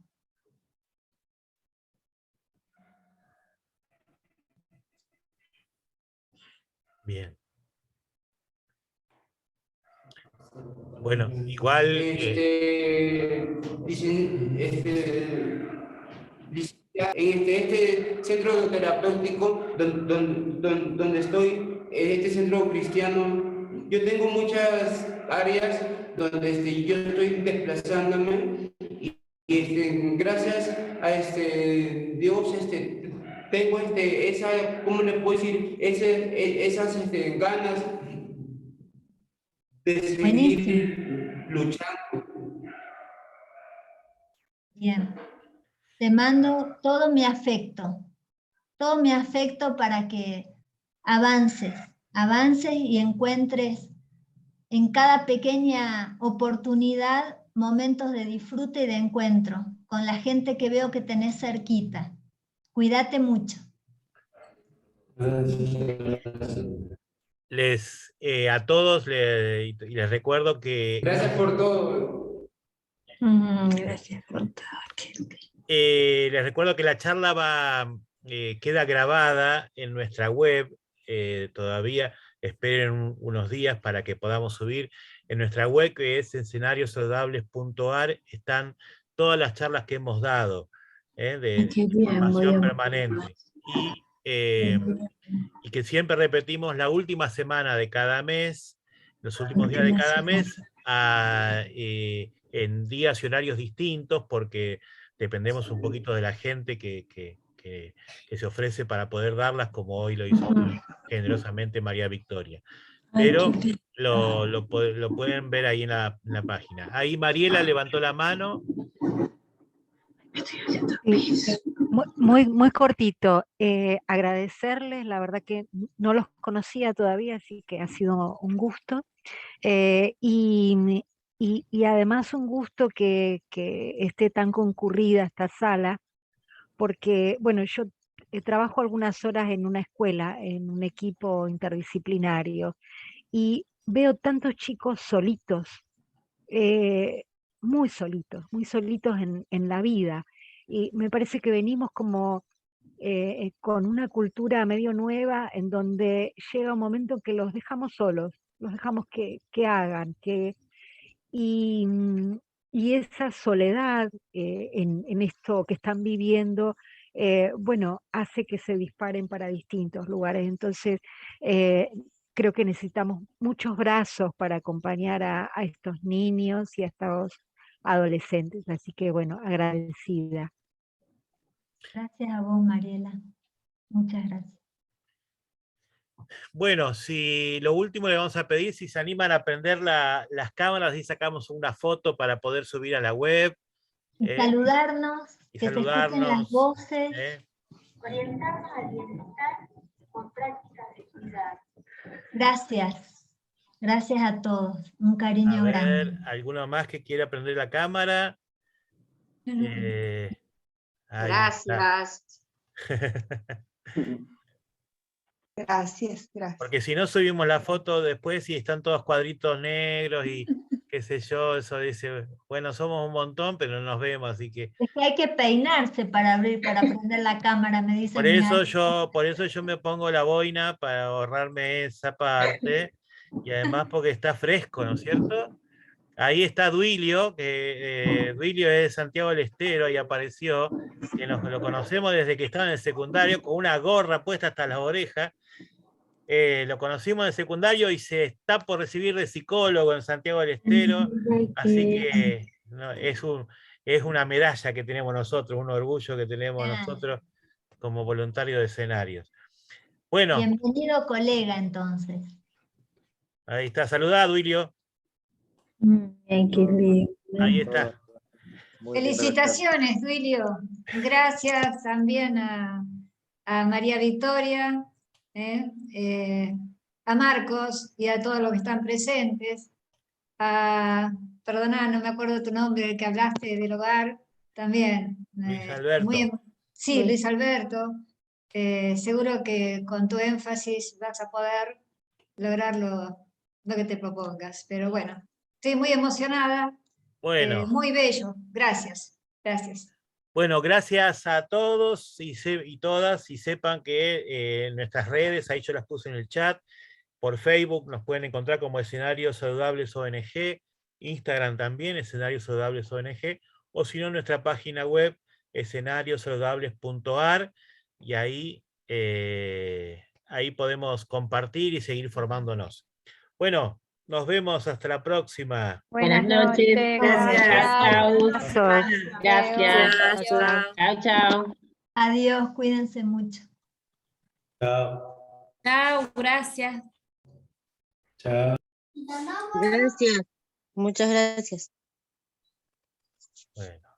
Bien. Bueno, igual... En este centro terapéutico donde estoy, en este centro cristiano, yo tengo muchas áreas donde yo estoy desplazándome y gracias a Dios tengo esa, ¿cómo le puedo decir? Esas ganas de seguir luchando. Bien. Te mando todo mi afecto para que avances y encuentres en cada pequeña oportunidad momentos de disfrute y de encuentro con la gente que veo que tenés cerquita. Cuídate mucho. A todos y les recuerdo que Gracias por todo. Gracias por todo. les recuerdo que la charla queda grabada en nuestra web. Todavía esperen unos días para que podamos subir. En nuestra web, que es escenariosaludables.ar, están todas las charlas que hemos dado de formación permanente. Y que siempre repetimos la última semana de cada mes, los últimos días de cada mes, en días y horarios distintos, porque dependemos un poquito de la gente que se ofrece para poder darlas, como hoy lo hizo generosamente María Victoria. Pero lo pueden ver ahí en la página. Ahí Mariela levantó la mano. Muy cortito. Agradecerles, la verdad que no los conocía todavía, así que ha sido un gusto. Y además un gusto que esté tan concurrida esta sala, porque, bueno, yo trabajo algunas horas en una escuela, en un equipo interdisciplinario, y veo tantos chicos solitos, muy solitos en la vida. Y me parece que venimos como con una cultura medio nueva, en donde llega un momento que los dejamos solos, los dejamos que hagan, y esa soledad en esto que están viviendo, bueno, hace que se disparen para distintos lugares. Entonces, creo que necesitamos muchos brazos para acompañar a estos niños y a estos adolescentes. Así que, bueno, agradecida. Gracias a vos, Mariela. Muchas gracias. Bueno, lo último le vamos a pedir, si se animan a prender las cámaras y sacamos una foto para poder subir a la web. Y saludarnos, que se escuchen las voces. Orientarnos al bienestar con prácticas de cuidado. Gracias. Gracias a todos. Un cariño grande. ¿Alguno más que quiera prender la cámara? Gracias. Gracias. Porque si no subimos la foto después y están todos cuadritos negros y qué sé yo, eso dice, bueno, somos un montón, pero no nos vemos, así que... Es que hay que peinarse para prender la cámara, me dicen. Por eso yo me pongo la boina para ahorrarme esa parte, y además porque está fresco, ¿no es cierto? Ahí está Duilio, que Duilio es de Santiago del Estero, y apareció, que lo conocemos desde que estaba en el secundario, con una gorra puesta hasta las orejas. Lo conocimos en el secundario y se está por recibir de psicólogo en Santiago del Estero, así que no, es una medalla que tenemos nosotros, un orgullo que tenemos nosotros como voluntarios de escenarios. Bueno. Bienvenido, colega, entonces. Ahí está, saludá, Duilio. Ahí está. Felicitaciones, Duilio. Gracias también a María Victoria, a Marcos y a todos los que están presentes. Perdona, no me acuerdo tu nombre, el que hablaste del hogar, también. Luis Alberto. Sí, Luis Alberto. Seguro que con tu énfasis vas a poder lograr lo que te propongas. Pero bueno, estoy muy emocionada. Bueno. Muy bello. Gracias. Bueno, gracias a todos y todas, y sepan que en nuestras redes, ahí yo las puse en el chat, por Facebook nos pueden encontrar como Escenarios Saludables ONG, Instagram también, Escenarios Saludables ONG, o si no, nuestra página web, escenariosaludables.ar, y ahí podemos compartir y seguir formándonos. Bueno, nos vemos hasta la próxima. Buenas noches. Gracias. Gracias. Chao. Adiós, cuídense mucho. Chao, gracias. Chao. Gracias. Muchas gracias. Bueno.